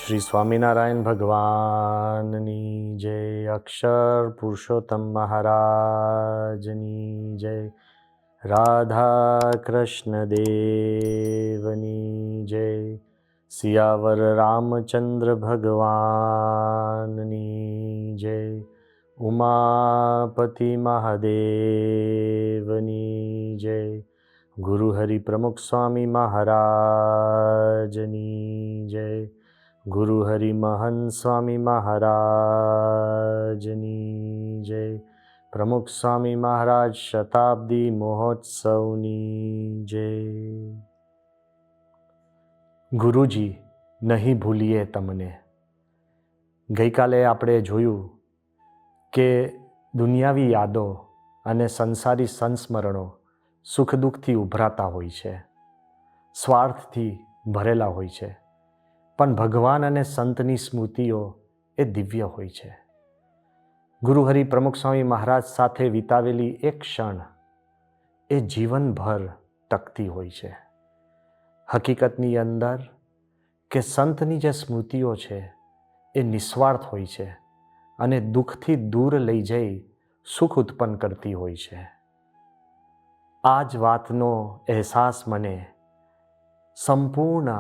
શ્રી સ્વામિનારાયણ ભગવાનની જય, અક્ષર પુરુષોત્તમ મહારાજની જય, રાધા કૃષ્ણ દેવની જય, સિયાવર રામચંદ્ર ભગવાનની જય, ઉમાપતિ મહાદેવની જય, ગુરુ હરિ પ્રમુખ સ્વામી મહારાજની જય, ગુરુ હરિ મહંત સ્વામી મહારાજની જય, પ્રમુખ સ્વામી મહારાજ શતાબ્દી મહોત્સવની જય. ગુરુજી, નહીં ભૂલીએ તમને. ગઈકાલે આપણે જોયું કે દુનિયાવી યાદો અને સંસારી સંસ્મરણો સુખ દુઃખથી ઉભરાતા હોય છે, સ્વાર્થથી ભરેલા હોય છે, પણ ભગવાન અને સંતની સ્મૃતિઓ એ દિવ્ય હોય છે. ગુરુહરિ પ્રમુખ સ્વામી મહારાજ સાથે વિતાવેલી એક ક્ષણ એ જીવનભર ટકતી હોય છે. હકીકતની અંદર કે સંતની જે સ્મૃતિઓ છે એ નિસ્વાર્થ હોય છે અને દુઃખથી દૂર લઈ જઈ સુખ ઉત્પન્ન કરતી હોય છે. આ જ વાતનો અહેસાસ મને સંપૂર્ણ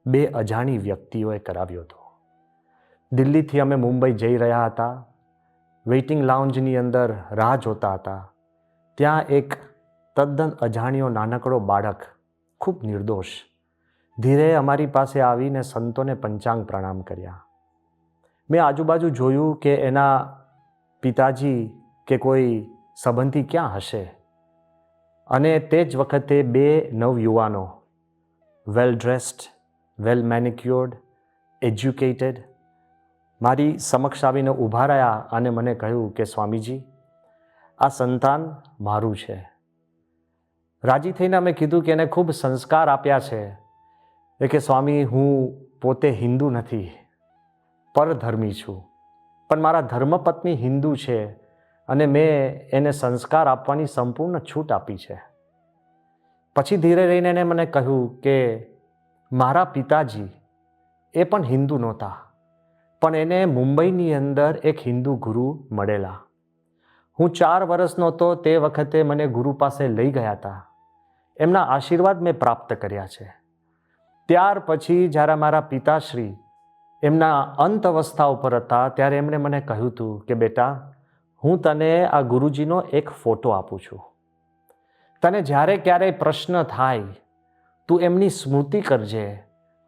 બે અજાણી વ્યક્તિઓએ કરાવ્યો હતો. દિલ્હીથી અમે મુંબઈ જઈ રહ્યા હતા. વેઇટિંગ લાઉન્જની અંદર રાહ જોતા હતા. ત્યાં એક તદ્દન અજાણ્યો નાનકડો બાળક, ખૂબ નિર્દોષ, ધીરે અમારી પાસે આવીને સંતોને પંચાંગ પ્રણામ કર્યા. મેં આજુબાજુ જોયું કે એના પિતાજી કે કોઈ સંબંધી ક્યાં હશે, અને તે જ વખતે બે નવયુવાનો, વેલ ડ્રેસ્ડ, વેલ મેનિક્યોર્ડ, એજ્યુકેટેડ, મારી સમક્ષ આવીને ઊભા રહ્યા અને મને કહ્યું કે સ્વામીજી, આ સંતાન મારું છે. રાજી થઈને અમે કીધું કે એને ખૂબ સંસ્કાર આપ્યા છે. એ કે સ્વામી, હું પોતે હિન્દુ નથી, પરધર્મી છું, પણ મારા ધર્મપત્ની હિન્દુ છે અને મેં એને સંસ્કાર આપવાની સંપૂર્ણ છૂટ આપી છે. પછી ધીરે રહીને એને મને કહ્યું કે મારા પિતાજી એ પણ હિન્દુ નહોતા, પણ એને મુંબઈની અંદર એક હિન્દુ ગુરુ મળેલા. હું 4 વર્ષનો હતો તે વખતે મને ગુરુ પાસે લઈ ગયા હતા. એમના આશીર્વાદ મેં પ્રાપ્ત કર્યા છે. ત્યાર પછી જ્યારે મારા પિતાશ્રી એમના અંત અવસ્થા ઉપર હતા ત્યારે એમણે મને કહ્યું હતું કે બેટા, હું તને આ ગુરુજીનો એક ફોટો આપું છું. તને જ્યારે ક્યારેય પ્રશ્ન થાય તું એમની સ્મૃતિ કરજે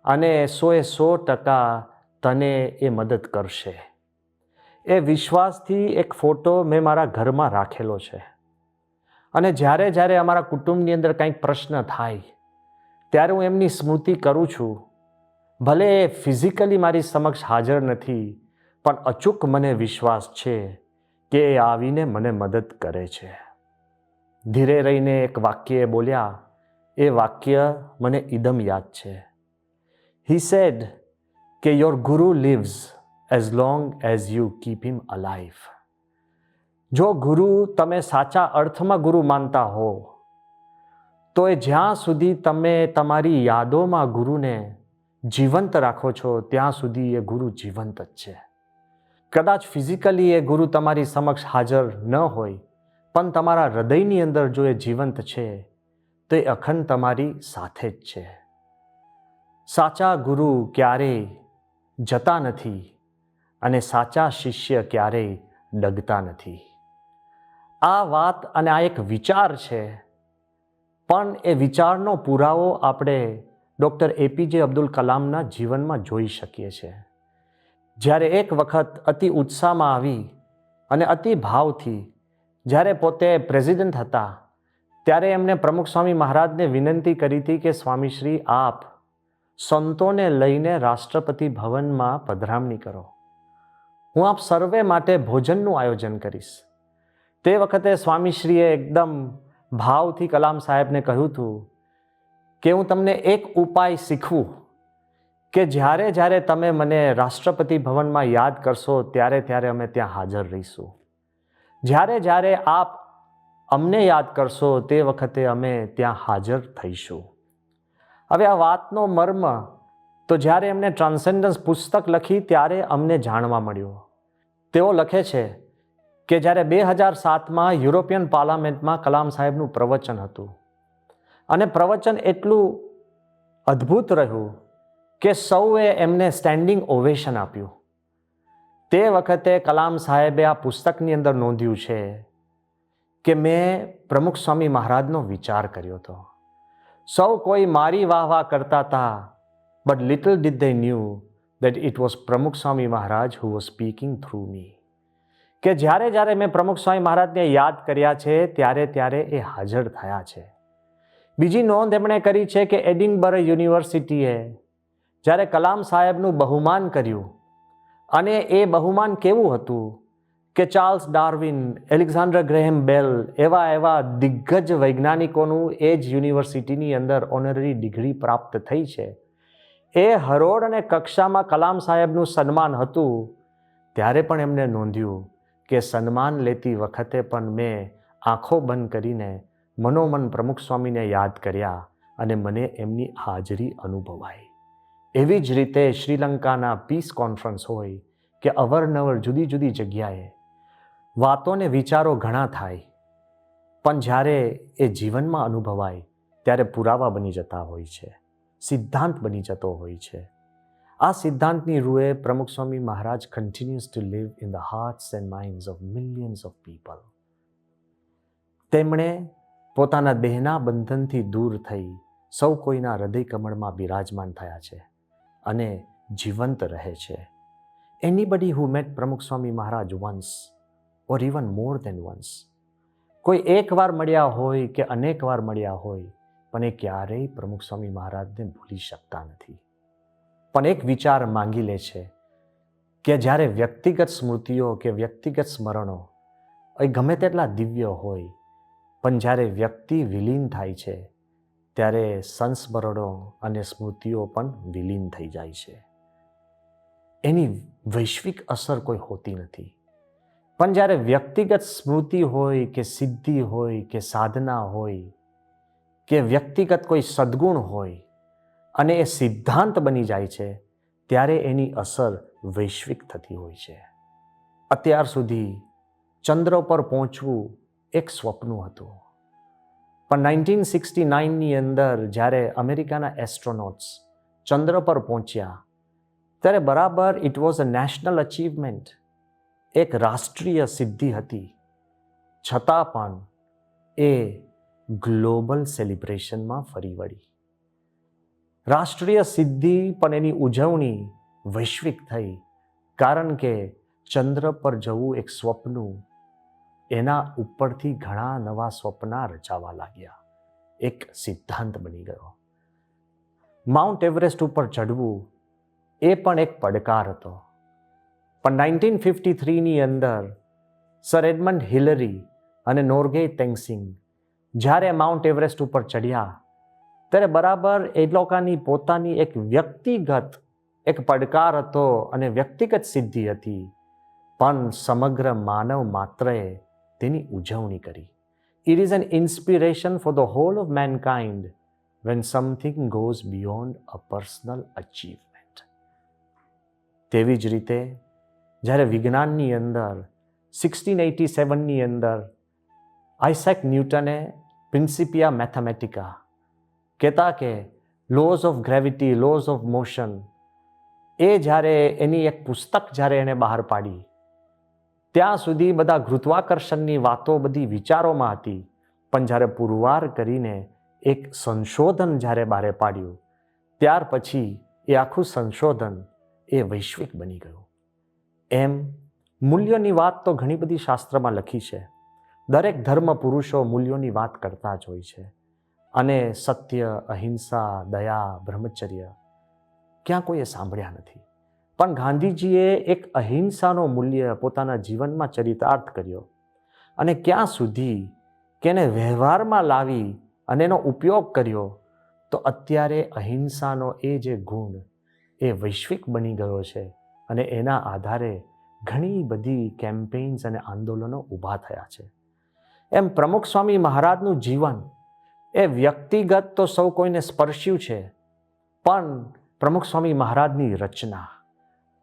અને 100% તને એ મદદ કરશે. એ વિશ્વાસથી એક ફોટો મેં મારા ઘરમાં રાખેલો છે અને જ્યારે અમારા કુટુંબની અંદર કંઈક પ્રશ્ન થાય ત્યારે હું એમની સ્મૃતિ કરું છું. ભલે એ ફિઝિકલી મારી સમક્ષ હાજર નથી, પણ અચૂક મને વિશ્વાસ છે કે એ આવીને મને મદદ કરે છે. ધીરે રહીને એક વાક્ય એ બોલ્યા. એ વાક્ય મને ઇદમ યાદ છે. He said કે your guru lives as long as you keep him alive. જો ગુરુ તમે સાચા અર્થમાં ગુરુ માનતા હો તો એ જ્યાં સુધી તમે તમારી યાદોમાં ગુરુને જીવંત રાખો છો ત્યાં સુધી એ ગુરુ જીવંત જ છે. કદાચ ફિઝિકલી એ ગુરુ તમારી સમક્ષ હાજર ન હોય, પણ તમારા હૃદયની અંદર જો એ જીવંત છે તો એ અખંડ તમારી સાથે જ છે. સાચા ગુરુ ક્યારેય જતા નથી અને સાચા શિષ્ય ક્યારેય ડગતા નથી. આ વાત અને આ એક વિચાર છે, પણ એ વિચારનો પુરાવો આપણે ડૉક્ટર એપીજે અબ્દુલ કલામના જીવનમાં જોઈ શકીએ છીએ. જ્યારે એક વખત અતિ ઉત્સાહમાં આવી અને અતિ ભાવથી જ્યારે પોતે પ્રેસિડેન્ટ હતા ત્યારે એમણે પ્રમુખ સ્વામી મહારાજને વિનંતી કરી હતી કે સ્વામીશ્રી, આપ સંતોને લઈને રાષ્ટ્રપતિ ભવનમાં પધરામણી કરો. હું આપ સર્વે માટે ભોજનનું આયોજન કરીશ. તે વખતે સ્વામીશ્રીએ એકદમ ભાવથી કલામ સાહેબને કહ્યું હતું કે હું તમને એક ઉપાય શીખવું કે જ્યારે તમે મને રાષ્ટ્રપતિ ભવનમાં યાદ કરશો ત્યારે અમે ત્યાં હાજર રહીશું. જ્યારે આપ અમને યાદ કરશો તે વખતે અમે ત્યાં હાજર થઈશું. હવે આ વાતનો મર્મ તો જ્યારે એમને ટ્રાન્સેન્ડન્સ પુસ્તક લખી ત્યારે અમને જાણવા મળ્યું. તેઓ લખે છે કે જ્યારે 2007માં યુરોપિયન પાર્લામેન્ટમાં કલામ સાહેબનું પ્રવચન હતું અને પ્રવચન એટલું અદ્ભુત રહ્યું કે સૌએ એમને સ્ટેન્ડિંગ ઓવેશન આપ્યું. તે વખતે કલામ સાહેબે આ પુસ્તકની અંદર નોંધ્યું છે કે મેં પ્રમુખ સ્વામી મહારાજનો વિચાર કર્યો હતો. સૌ કોઈ મારી વાહ વાહ કરતા હતા, but little did they new that it was પ્રમુખ સ્વામી મહારાજ હુ વોઝ સ્પીકિંગ થ્રુ મી. કે જ્યારે જ્યારે મેં પ્રમુખ સ્વામી મહારાજને યાદ કર્યા છે ત્યારે એ હાજર થયા છે. બીજી નોંધ એમણે કરી છે કે એડિનબરો યુનિવર્સિટીએ જ્યારે કલામ સાહેબનું બહુમાન કર્યું, અને એ બહુમાન કેવું હતું કે ચાર્લ્સ ડાર્વિન, એલેક્ઝાન્ડર ગ્રેહેમ બેલ એવા દિગ્ગજ વૈજ્ઞાનિકોનું એ જ યુનિવર્સિટીની અંદર ઓનરરી ડિગ્રી પ્રાપ્ત થઈ છે. એ હરોળ અને કક્ષામાં કલામ સાહેબનું સન્માન હતું. ત્યારે પણ એમને નોંધ્યું કે સન્માન લેતી વખતે પણ મેં આંખો બંધ કરીને મનોમન પ્રમુખ સ્વામીને યાદ કર્યા અને મને એમની હાજરી અનુભવાઈ. એવી જ રીતે શ્રીલંકાના પીસ કોન્ફરન્સ હોય કે અવરનવર જુદી જુદી જગ્યાએ વાતો ને વિચારો ઘણા થાય, પણ જ્યારે એ જીવનમાં અનુભવાય ત્યારે પુરાવા બની જતા હોય છે, સિદ્ધાંત બની જતો હોય છે. આ સિદ્ધાંતની રૂએ Pramukh Swami Maharaj continues to live in the hearts and minds of millions of people. તેમણે પોતાના દેહના બંધનથી દૂર થઈ સૌ કોઈના હૃદય કમળમાં બિરાજમાન થયા છે અને જીવંત રહે છે. Anybody who met Pramukh Swami Maharaj once or even more than once, કોઈ એક વાર મળ્યા હોય કે અનેક વાર મળ્યા હોય, પણ એ ક્યારેય પ્રમુખ સ્વામી મહારાજને ભૂલી શકતા નથી. પણ એક વિચાર માંગી લે છે કે જ્યારે વ્યક્તિગત સ્મૃતિઓ કે વ્યક્તિગત સ્મરણો એ ગમે તેટલા દિવ્ય હોય, પણ જ્યારે વ્યક્તિ વિલીન થાય છે ત્યારે સંસ્મરણો અને સ્મૃતિઓ પણ વિલીન થઈ જાય છે. એની વૈશ્વિક અસર કોઈ હોતી નથી. પણ જ્યારે વ્યક્તિગત સ્મૃતિ હોય કે સિદ્ધિ હોય કે સાધના હોય કે વ્યક્તિગત કોઈ સદ્ગુણ હોય અને એ સિદ્ધાંત બની જાય છે, ત્યારે એની અસર વૈશ્વિક થતી હોય છે. અત્યાર સુધી ચંદ્ર પર પહોંચવું એક સ્વપ્ન હતું, પણ 1969ની અંદર જ્યારે અમેરિકાના એસ્ટ્રોનોટ્સ ચંદ્ર પર પહોંચ્યા ત્યારે બરાબર it was a national achievement, એક રાષ્ટ્રીય સિદ્ધિ હતી. છતાં પણ એ ગ્લોબલ સેલિબ્રેશનમાં ફરી વળી. રાષ્ટ્રીય સિદ્ધિ પણ એની ઉજવણી વૈશ્વિક થઈ, કારણ કે ચંદ્ર પર જવું એક સ્વપ્ન, એના ઉપરથી ઘણા નવા સ્વપ્ના રચાવા લાગ્યા, એક સિદ્ધાંત બની ગયો. માઉન્ટ એવરેસ્ટ ઉપર ચડવું એ પણ એક પડકાર હતો. પણ 1953ની અંદર સર એડમંડ હિલરી અને નોર્ગે તેંગસિંગ જ્યારે માઉન્ટ એવરેસ્ટ ઉપર ચડ્યા ત્યારે બરાબર એ લોકોની પોતાની એક વ્યક્તિગત એક પડકાર હતો અને વ્યક્તિગત સિદ્ધિ હતી, પણ સમગ્ર માનવ માત્રએ તેની ઉજવણી કરી. It is an inspiration for the whole of mankind when something goes beyond a personal achievement. તેવી જ રીતે જ્યારે વિજ્ઞાનની અંદર 1687ની અંદર આઇઝેક ન્યૂટને પ્રિન્સિપિયા મેથેમેટિકા કહેતા કે laws of gravity, laws of motion, એ જ્યારે એની એક પુસ્તક જ્યારે એણે બહાર પાડી, ત્યાં સુધી બધા ગુરુત્વાકર્ષણની વાતો બધી વિચારોમાં હતી, પણ જ્યારે પુરવાર કરીને એક સંશોધન જ્યારે બહાર પાડ્યું ત્યાર પછી એ આખું સંશોધન એ વૈશ્વિક બની ગયું. એમ મૂલ્યોની વાત તો ઘણી બધી શાસ્ત્રમાં લખી છે. દરેક ધર્મ પુરુષો મૂલ્યોની વાત કરતા જ હોય છે, અને સત્ય, અહિંસા, દયા, બ્રહ્મચર્ય ક્યાં કોઈએ સાંભળ્યા નથી. પણ ગાંધીજીએ એક અહિંસાનો મૂલ્ય પોતાના જીવનમાં ચરિતાર્થ કર્યો, અને ક્યાં સુધી કે એને વ્યવહારમાં લાવી અને એનો ઉપયોગ કર્યો, તો અત્યારે અહિંસાનો એ જે ગુણ એ વૈશ્વિક બની ગયો છે, અને એના આધારે ઘણી બધી કેમ્પેન્સ અને આંદોલનો ઊભા થયા છે. એમ પ્રમુખ સ્વામી મહારાજનું જીવન એ વ્યક્તિગત તો સૌ કોઈને સ્પર્શ્યું છે, પણ પ્રમુખ સ્વામી મહારાજની રચના,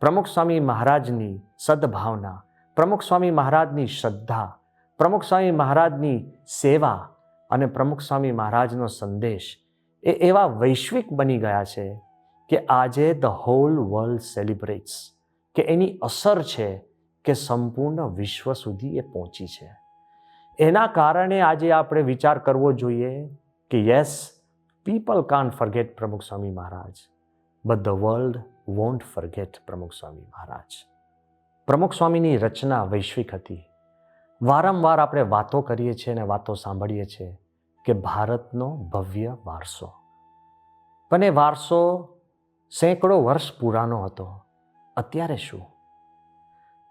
પ્રમુખ સ્વામી મહારાજની સદભાવના, પ્રમુખ સ્વામી મહારાજની શ્રદ્ધા, પ્રમુખ સ્વામી મહારાજની સેવા અને પ્રમુખ સ્વામી મહારાજનો સંદેશ એ એવા વૈશ્વિક બની ગયા છે કે આજે ધ હોલ વર્લ્ડ સેલિબ્રેટ્સ, કે એની અસર છે કે સંપૂર્ણ વિશ્વ સુધી એ પહોંચી છે. એના કારણે આજે આપણે વિચાર કરવો જોઈએ કે yes, people can't forget Pramukh Swami Maharaj, but the world won't forget Pramukh Swami મહારાજ. પ્રમુખ સ્વામીની રચના વૈશ્વિક હતી. વારંવાર આપણે વાતો કરીએ છીએ અને વાતો સાંભળીએ છીએ કે ભારતનો ભવ્ય વારસો, પણ એ વારસો સેંકડો વર્ષ પુરાનો હતો. અત્યારે શું?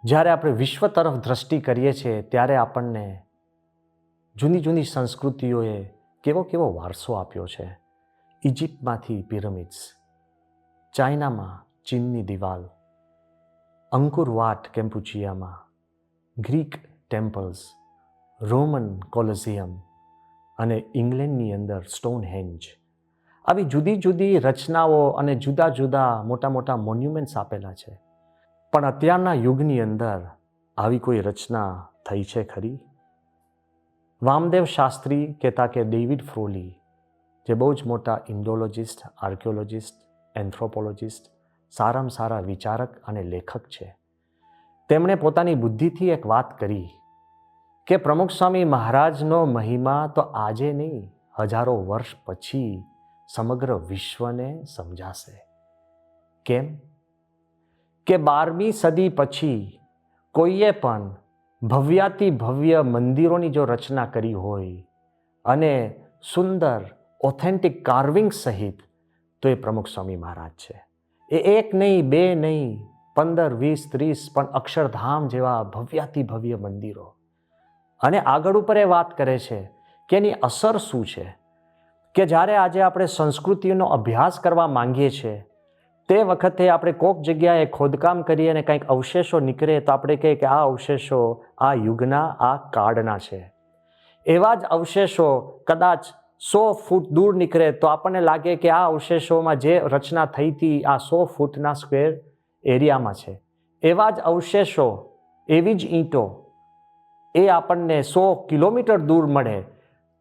જ્યારે આપણે વિશ્વ તરફ દ્રષ્ટિ કરીએ છીએ ત્યારે આપણને જૂની જૂની સંસ્કૃતિઓએ કેવો વારસો આપ્યો છે. ઇજિપ્તમાંથી પિરામિડ્સ, ચાઇનામાં ચીનની દિવાલ, અંકુરવાટ કેમ્પુચિયામાં, ગ્રીક ટેમ્પલ્સ, રોમન કોલોઝિયમ અને ઇંગ્લેન્ડની અંદર સ્ટોનહેન્જ, આવી જુદી જુદી રચનાઓ અને જુદા જુદા મોટા મોટા મોન્યુમેન્ટ્સ આપેલા છે. પણ અત્યારના યુગની અંદર આવી કોઈ રચના થઈ છે ખરી? વામદેવ શાસ્ત્રી કહેતા કે ડેવિડ ફ્રોલી, જે બહુ જ મોટા ઇન્ડોલોજિસ્ટ, આર્કિયોલોજિસ્ટ, એન્થ્રોપોલોજિસ્ટ, સારામાં સારા વિચારક અને લેખક છે, તેમણે પોતાની બુદ્ધિથી એક વાત કરી કે પ્રમુખ સ્વામી મહારાજનો મહિમા તો આજે નહીં, હજારો વર્ષ પછી સમગ્ર વિશ્વને સમજાશે. કેમ? કે 12મી સદી પછી કોઈએ પણ ભવ્યાતિ ભવ્ય મંદિરોની જો રચના કરી હોય અને સુંદર ઓથેન્ટિક કાર્વિંગ સહિત, તો એ પ્રમુખ સ્વામી મહારાજ છે. એ એક નહીં, બે નહીં, 15, 20, 30 પણ અક્ષરધામ જેવા ભવ્યાતિ ભવ્ય મંદિરો. અને આગળ ઉપર એ વાત કરે છે કે એની અસર શું છે, કે જ્યારે આજે આપણે સંસ્કૃતિનો અભ્યાસ કરવા માંગીએ છીએ તે વખતે આપણે કોઈક જગ્યાએ ખોદકામ કરીએ અને કંઈક અવશેષો નીકળે તો આપણે કહીએ કે આ અવશેષો આ યુગના, આ કાળના છે. એવા જ અવશેષો કદાચ 100 ફૂટ દૂર નીકળે તો આપણને લાગે કે આ અવશેષોમાં જે રચના થઈ હતી આ 100 ફૂટના સ્ક્વેર એરિયામાં છે. એવા જ અવશેષો, એવી જ ઈંટો એ આપણને 100 કિલોમીટર દૂર મળે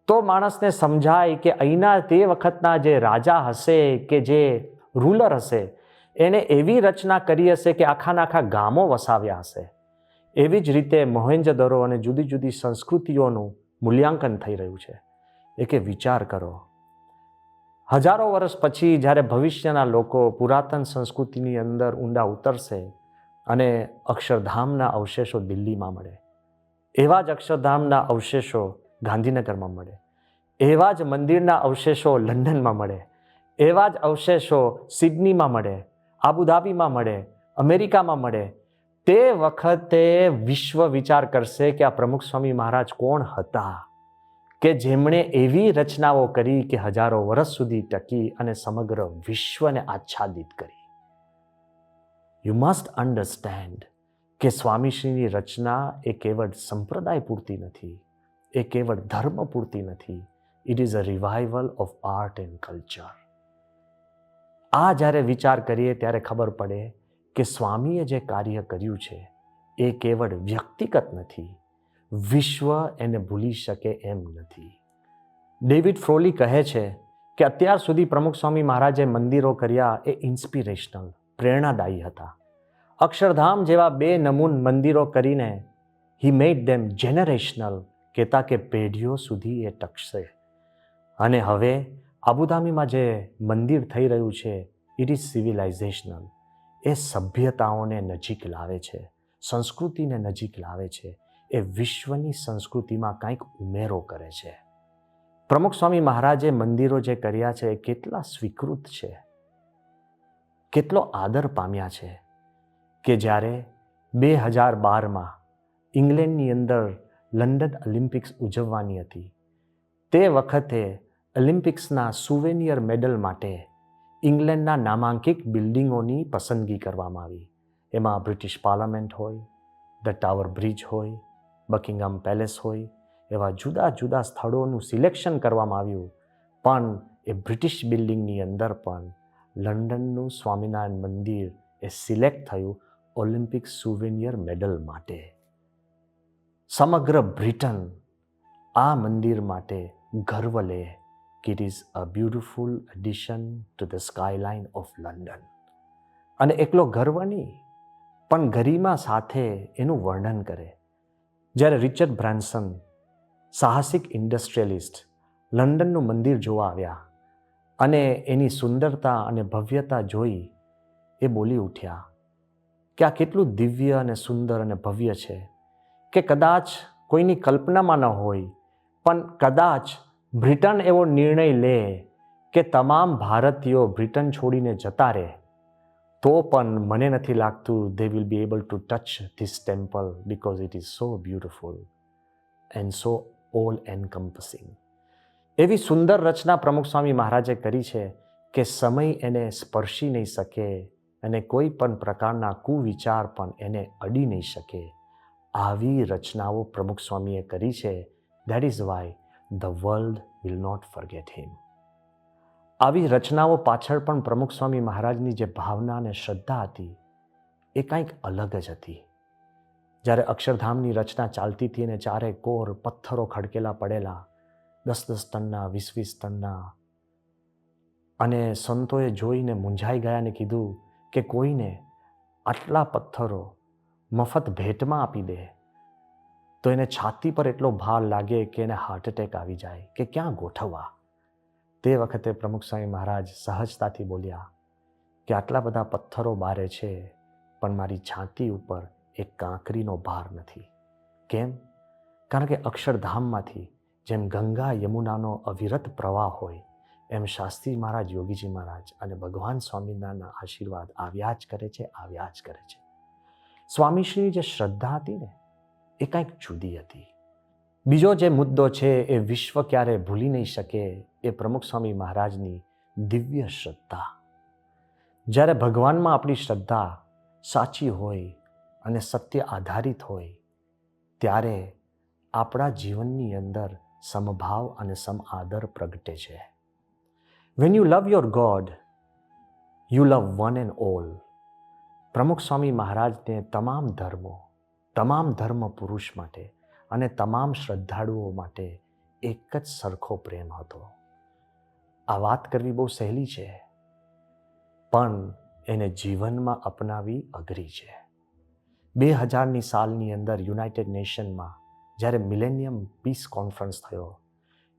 તો માણસને સમજાય કે અહીંના તે વખતના જે રાજા હશે કે જે રૂલર હશે એને એવી રચના કરી હશે કે આખા ગામો વસાવ્યા હશે. એવી જ રીતે મોહેંજો-દરો અને જુદી જુદી સંસ્કૃતિઓનું મૂલ્યાંકન થઈ રહ્યું છે. એ કે વિચાર કરો, હજારો વર્ષ પછી જ્યારે ભવિષ્યના લોકો પુરાતન સંસ્કૃતિની અંદર ઊંડા ઉતરશે અને અક્ષરધામના અવશેષો દિલ્હીમાં મળે, એવા જ અક્ષરધામના અવશેષો ગાંધીનગરમાં મળે, એવા જ મંદિરના અવશેષો લંડનમાં મળે, એવા જ અવશેષો સિડનીમાં મળે, આબુધાબીમાં મળે, અમેરિકામાં મળે, તે વખતે વિશ્વ વિચાર કરશે કે આ પ્રમુખ સ્વામી મહારાજ કોણ હતા કે જેમણે એવી રચનાઓ કરી કે હજારો વર્ષ સુધી ટકી અને સમગ્ર વિશ્વને આચ્છાદિત કરી. યુ મસ્ટ અન્ડરસ્ટેન્ડ કે સ્વામીશ્રીની રચના એ કેવળ સંપ્રદાય પૂરતી નથી, એ કેવળ ધર્મ પૂરતી નથી. It is a revival of art and culture. આ જ્યારે વિચાર કરીએ ત્યારે ખબર પડે કે સ્વામીએ જે કાર્ય કર્યું છે એ કેવળ વ્યક્તિગત નથી, વિશ્વ એને ભૂલી શકે એમ નથી. ડેવિડ ફ્રોલી કહે છે કે અત્યાર સુધી પ્રમુખ સ્વામી મહારાજે મંદિરો કર્યા એ ઇન્સ્પિરેશનલ, પ્રેરણાદાયી હતા. અક્ષરધામ જેવા 2 નમૂન મંદિરો કરીને હી મેડ ધેમ જેનરેશનલ, કહેતા કે પેઢીઓ સુધી એ ટકશે. અને હવે આબુધાબીમાં જે મંદિર થઈ રહ્યું છે ઇટ ઇઝ સિવિલાઇઝેશનલ. એ સભ્યતાઓને નજીક લાવે છે, સંસ્કૃતિને નજીક લાવે છે, એ વિશ્વની સંસ્કૃતિમાં કંઈક ઉમેરો કરે છે. પ્રમુખ સ્વામી મહારાજે મંદિરો જે કર્યા છે એ કેટલા સ્વીકૃત છે, કેટલો આદર પામ્યા છે કે જ્યારે 2012માં ઇંગ્લેન્ડની અંદર લંડન ઓલિમ્પિક્સ ઉજવવાની હતી તે વખતે ઓલિમ્પિક્સના સુવેનિયર મેડલ માટે ઇંગ્લેન્ડના નામાંકિત બિલ્ડિંગોની પસંદગી કરવામાં આવી. એમાં બ્રિટિશ પાર્લામેન્ટ હોય, ધ ટાવર બ્રિજ હોય, બકિંગહામ પેલેસ હોય, એવા જુદા જુદા સ્થળોનું સિલેક્શન કરવામાં આવ્યું. પણ એ બ્રિટિશ બિલ્ડિંગની અંદર પણ લંડનનું સ્વામિનારાયણ મંદિર એ સિલેક્ટ થયું ઓલિમ્પિક સુવેનિયર મેડલ માટે. સમગ્ર બ્રિટન આ મંદિર માટે ગર્વ લે કે it is a beautiful addition to the skyline of London. અને એકલો ગર્વ નહીં, પણ ગરિમા સાથે એનું વર્ણન કરે. જ્યારે રિચર્ડ બ્રાન્સન, સાહસિક ઇન્ડસ્ટ્રીયલિસ્ટ, લંડનનું મંદિર જોવા આવ્યા અને એની સુંદરતા અને ભવ્યતા જોઈ એ બોલી ઉઠ્યા કે આ કેટલું દિવ્ય અને સુંદર અને ભવ્ય છે કે કદાચ કોઈની કલ્પનામાં ન હોય, પણ કદાચ બ્રિટન એવો નિર્ણય લે કે તમામ ભારતીયો બ્રિટન છોડીને જતા રહે, તો પણ મને નથી લાગતું they will be able to touch this temple because it is so beautiful and so all encompassing. એવી સુંદર રચના પ્રમુખ સ્વામી મહારાજે કરી છે કે સમય એને સ્પર્શી નહીં શકે અને કોઈ પણ પ્રકારના કુવિચાર પણ એને અડી નહીં શકે. આવી રચનાઓ પ્રમુખ સ્વામીએ કરી છે. That is why the world will not forget him. આવી રચનાઓ પાછળ પણ પ્રમુખ સ્વામી મહારાજની જે ભાવના અને શ્રદ્ધા હતી એ કંઈક અલગ જ હતી. જ્યારે અક્ષરધામની રચના ચાલતી હતી અને ચારે કોર પથ્થરો ખડકેલા પડેલા, 10-10 ટનના, 20-20 ટનના, અને સંતોએ જોઈને મૂંઝાઈ ગયા અને કીધું કે કોઈને આટલા પથ્થરો મફત ભેટમાં આપી દે તો એને છાતી પર એટલો ભાર લાગે કે એને હાર્ટ એટેક આવી જાય કે ક્યાં ગોઠવવા. તે વખતે પ્રમુખ સ્વામી મહારાજ સહજતાથી બોલ્યા કે આટલા બધા પથ્થરો બારે છે, પણ મારી છાતી ઉપર એક કાંકરીનો ભાર નથી. કેમ? કારણ કે અક્ષરધામમાંથી જેમ ગંગા યમુનાનો અવિરત પ્રવાહ હોય, એમ શાસ્ત્રી મહારાજ, યોગીજી મહારાજ અને ભગવાન સ્વામિનારાયણના આશીર્વાદ આવ્યા જ કરે છે, આવ્યા જ કરે છે. સ્વામીશ્રીની જે શ્રદ્ધા હતી ને એ કંઈક જુદી હતી. બીજો જે મુદ્દો છે એ વિશ્વ ક્યારે ભૂલી નહીં શકે એ પ્રમુખ સ્વામી મહારાજની દિવ્ય શ્રદ્ધા. જ્યારે ભગવાનમાં આપણી શ્રદ્ધા સાચી હોય અને સત્ય આધારિત હોય, ત્યારે આપણા જીવનની અંદર સમભાવ અને સમાદર પ્રગટે છે. When you love your God, you love one and all. પ્રમુખ સ્વામી મહારાજને તમામ ધર્મો, તમામ ધર્મ પુરુષ માટે અને તમામ શ્રદ્ધાળુઓ માટે એક જ સરખો પ્રેમ હતો. આ વાત કરવી બહુ સહેલી છે, પણ એને જીવનમાં અપનાવી અઘરી છે. 2000ની સાલની અંદર યુનાઇટેડ નેશનમાં જ્યારે મિલેનિયમ પીસ કોન્ફરન્સ થયો,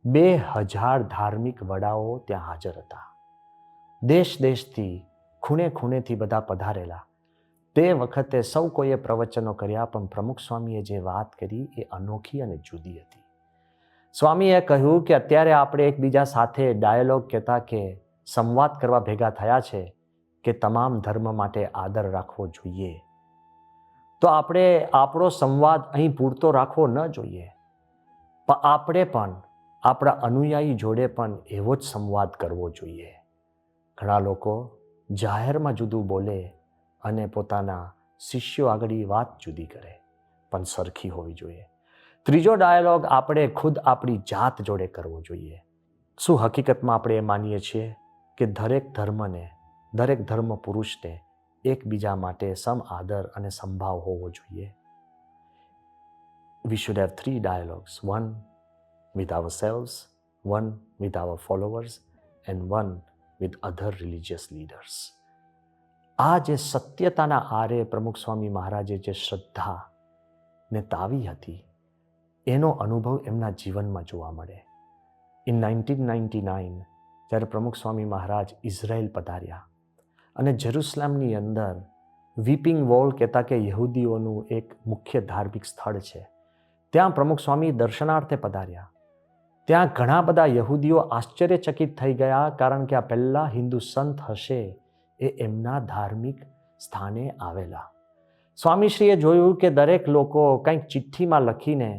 2000 ધાર્મિક વડાઓ ત્યાં હાજર હતા. દેશ દેશથી, ખૂણે ખૂણેથી બધા પધારેલા. તે વખતે સૌ કોઈએ પ્રવચનો કર્યા, પણ પ્રમુખ સ્વામીએ જે વાત કરી એ અનોખી અને જુદી હતી. સ્વામીએ કહ્યું કે અત્યારે આપણે એકબીજા સાથે ડાયલોગ કહેતા કે સંવાદ કરવા ભેગા થયા છે કે તમામ ધર્મ માટે આદર રાખવો જોઈએ, તો આપણે આપણો સંવાદ અહીં પૂરતો રાખવો ન જોઈએ, પણ આપણે પણ આપણા અનુયાયી જોડે પણ એવો જ સંવાદ કરવો જોઈએ. ઘણા લોકો જાહેરમાં જુદું બોલે અને પોતાના શિષ્યો આગળ એ વાત જુદી કરે, પણ સરખી હોવી જોઈએ. ત્રીજો ડાયલોગ આપણે ખુદ આપણી જાત જોડે કરવો જોઈએ. શું હકીકતમાં આપણે એ માનીએ છીએ કે દરેક ધર્મને, દરેક ધર્મ પુરુષને એકબીજા માટે સમ આદર અને સંભાવ હોવો જોઈએ? We should have 3 dialogues, one with ourselves, one with our followers, and one with other religious leaders. આ જે સત્યતાના આરે પ્રમુખ સ્વામી મહારાજે જે શ્રદ્ધા ને તાવી હતી, એનો અનુભવ એમના જીવનમાં જોવા મળે. ઇન 1999 જ્યારે પ્રમુખ સ્વામી મહારાજ ઇઝરાયલ પધાર્યા અને જેરુસલેમની અંદર વીપિંગ વોલ કહેતા કે યહૂદીઓનું એક મુખ્ય ધાર્મિક સ્થળ છે, ત્યાં પ્રમુખ સ્વામી દર્શનાર્થે પધાર્યા. ત્યાં ઘણા બધા યહૂદીઓ આશ્ચર્યચકિત થઈ ગયા, કારણ કે આ પહેલા હિન્દુ સંત હશે એ એમના ધાર્મિક સ્થાને આવેલા. સ્વામીશ્રીએ જોયું કે દરેક લોકો કંઈક ચિઠ્ઠીમાં લખીને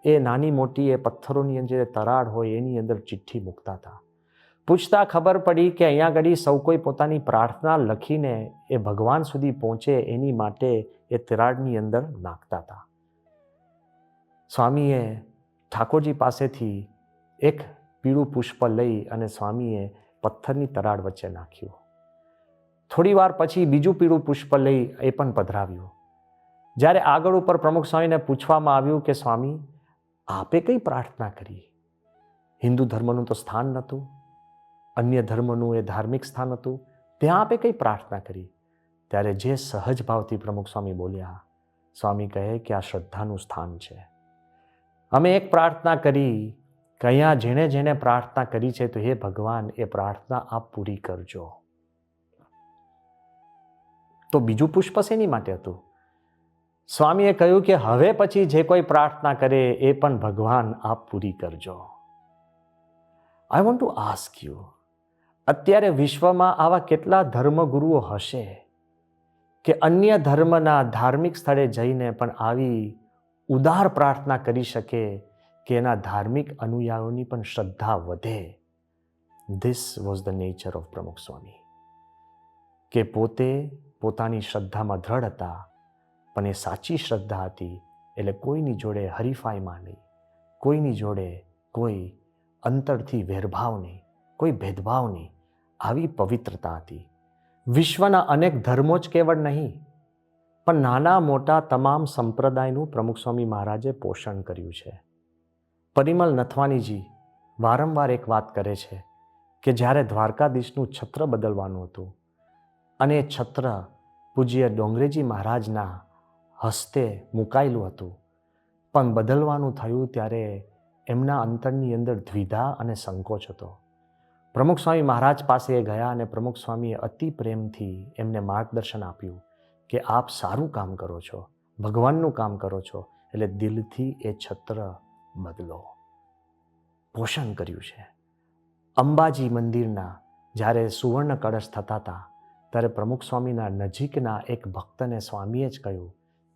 એ નાની મોટી એ પથ્થરોની અંદર તરાડ હોય એની અંદર ચિઠ્ઠી મૂકતા હતા. પૂછતા ખબર પડી કે અહીંયા આગળ સૌ કોઈ પોતાની પ્રાર્થના લખીને એ ભગવાન સુધી પહોંચે એની માટે એ તિરાડની અંદર નાખતા હતા. સ્વામીએ ઠાકોરજી પાસેથી એક પીળું પુષ્પ લઈ અને સ્વામીએ પથ્થરની તરાડ વચ્ચે નાખ્યું થોડી વાર પછી બીજું પીળું પુષ્પ લઈ એ પણ પધરાવ્યું. જ્યારે આગળ ઉપર પ્રમુખ સ્વામીને પૂછવામાં આવ્યું કે સ્વામી, આપે કઈ પ્રાર્થના કરી? હિન્દુ ધર્મનું તો સ્થાન નહોતું, અન્ય ધર્મનું એ ધાર્મિક સ્થાન હતું, ત્યાં આપે કઈ પ્રાર્થના કરી? ત્યારે જે સહજ ભાવથી પ્રમુખ સ્વામી બોલ્યા, સ્વામી કહે કે આ શ્રદ્ધાનું સ્થાન છે. અમે એક પ્રાર્થના કરી કે અહીંયા જેણે જેણે પ્રાર્થના કરી છે તો હે ભગવાન, એ પ્રાર્થના આપ પૂરી કરજો. તો બીજું પુષ્પ શેની માટે હતું? સ્વામીએ કહ્યું કે હવે પછી જે કોઈ પ્રાર્થના કરે એ પણ ભગવાન આપ પૂરી કરજો. આઈ વોન્ટ ટુ આસ્ક યુ, અત્યારે વિશ્વમાં આવા કેટલા ધર્મગુરુઓ હશે કે અન્ય ધર્મના ધાર્મિક સ્થળે જઈને પણ આવી ઉદાર પ્રાર્થના કરી શકે કે એના ધાર્મિક અનુયાયીઓની પણ શ્રદ્ધા વધે. This was the nature of પ્રમુખ સ્વામી, કે પોતે પોતાની શ્રદ્ધામાં દ્રઢ હતા, પણ એ સાચી શ્રદ્ધા હતી. એટલે કોઈની જોડે હરીફાઈમાં નહીં, કોઈની જોડે કોઈ અંતરથી વેરભાવ નહીં, કોઈ ભેદભાવ નહીં, આવી પવિત્રતા હતી. વિશ્વના અનેક ધર્મો જ કેવળ નહીં, પણ નાના મોટા તમામ સંપ્રદાયનું પ્રમુખ સ્વામી મહારાજે પોષણ કર્યું છે. પરિમલ નથવાનીજી વારંવાર એક વાત કરે છે કે જ્યારે દ્વારકાધીશનું છત્ર બદલવાનું હતું અને એ છત્ર પૂજ્ય ડોંગરેજી મહારાજના હસ્તે મુકાયેલું હતું, પણ બદલવાનું થયું ત્યારે એમના અંતરની અંદર દ્વિધા અને સંકોચ હતો. પ્રમુખ સ્વામી મહારાજ પાસે એ ગયા અને પ્રમુખ સ્વામીએ અતિ પ્રેમથી એમને માર્ગદર્શન આપ્યું કે આપ સારું કામ કરો છો, ભગવાનનું કામ કરો છો, એટલે દિલથી એ છત્ર બદલો. પોષણ કર્યું છે. અંબાજી મંદિરના જ્યારે સુવર્ણ કળશ થતા હતા ત્યારે પ્રમુખ સ્વામીના નજીકના એક ભક્તને સ્વામીએ જ કહ્યું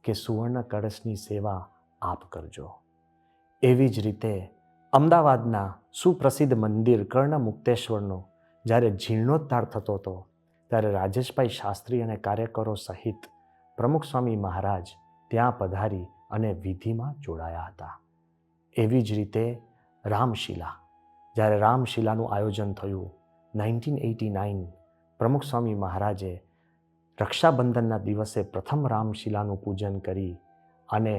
કે સુવર્ણ કળશની સેવા આપ કરજો. એવી જ રીતે અમદાવાદના સુપ્રસિદ્ધ મંદિર કર્ણમુક્તેશ્વરનો જ્યારે જીર્ણોદ્ધાર થતો હતો ત્યારે રાજેશભાઈ શાસ્ત્રી અને કાર્યકરો સહિત પ્રમુખ સ્વામી મહારાજ ત્યાં પધારી અને વિધિમાં જોડાયા હતા. એવી જ રીતે રામશિલા, જ્યારે રામશિલાનું આયોજન થયું 1989, પ્રમુખ સ્વામી મહારાજે રક્ષાબંધનના દિવસે પ્રથમ રામશિલાનું પૂજન કરી અને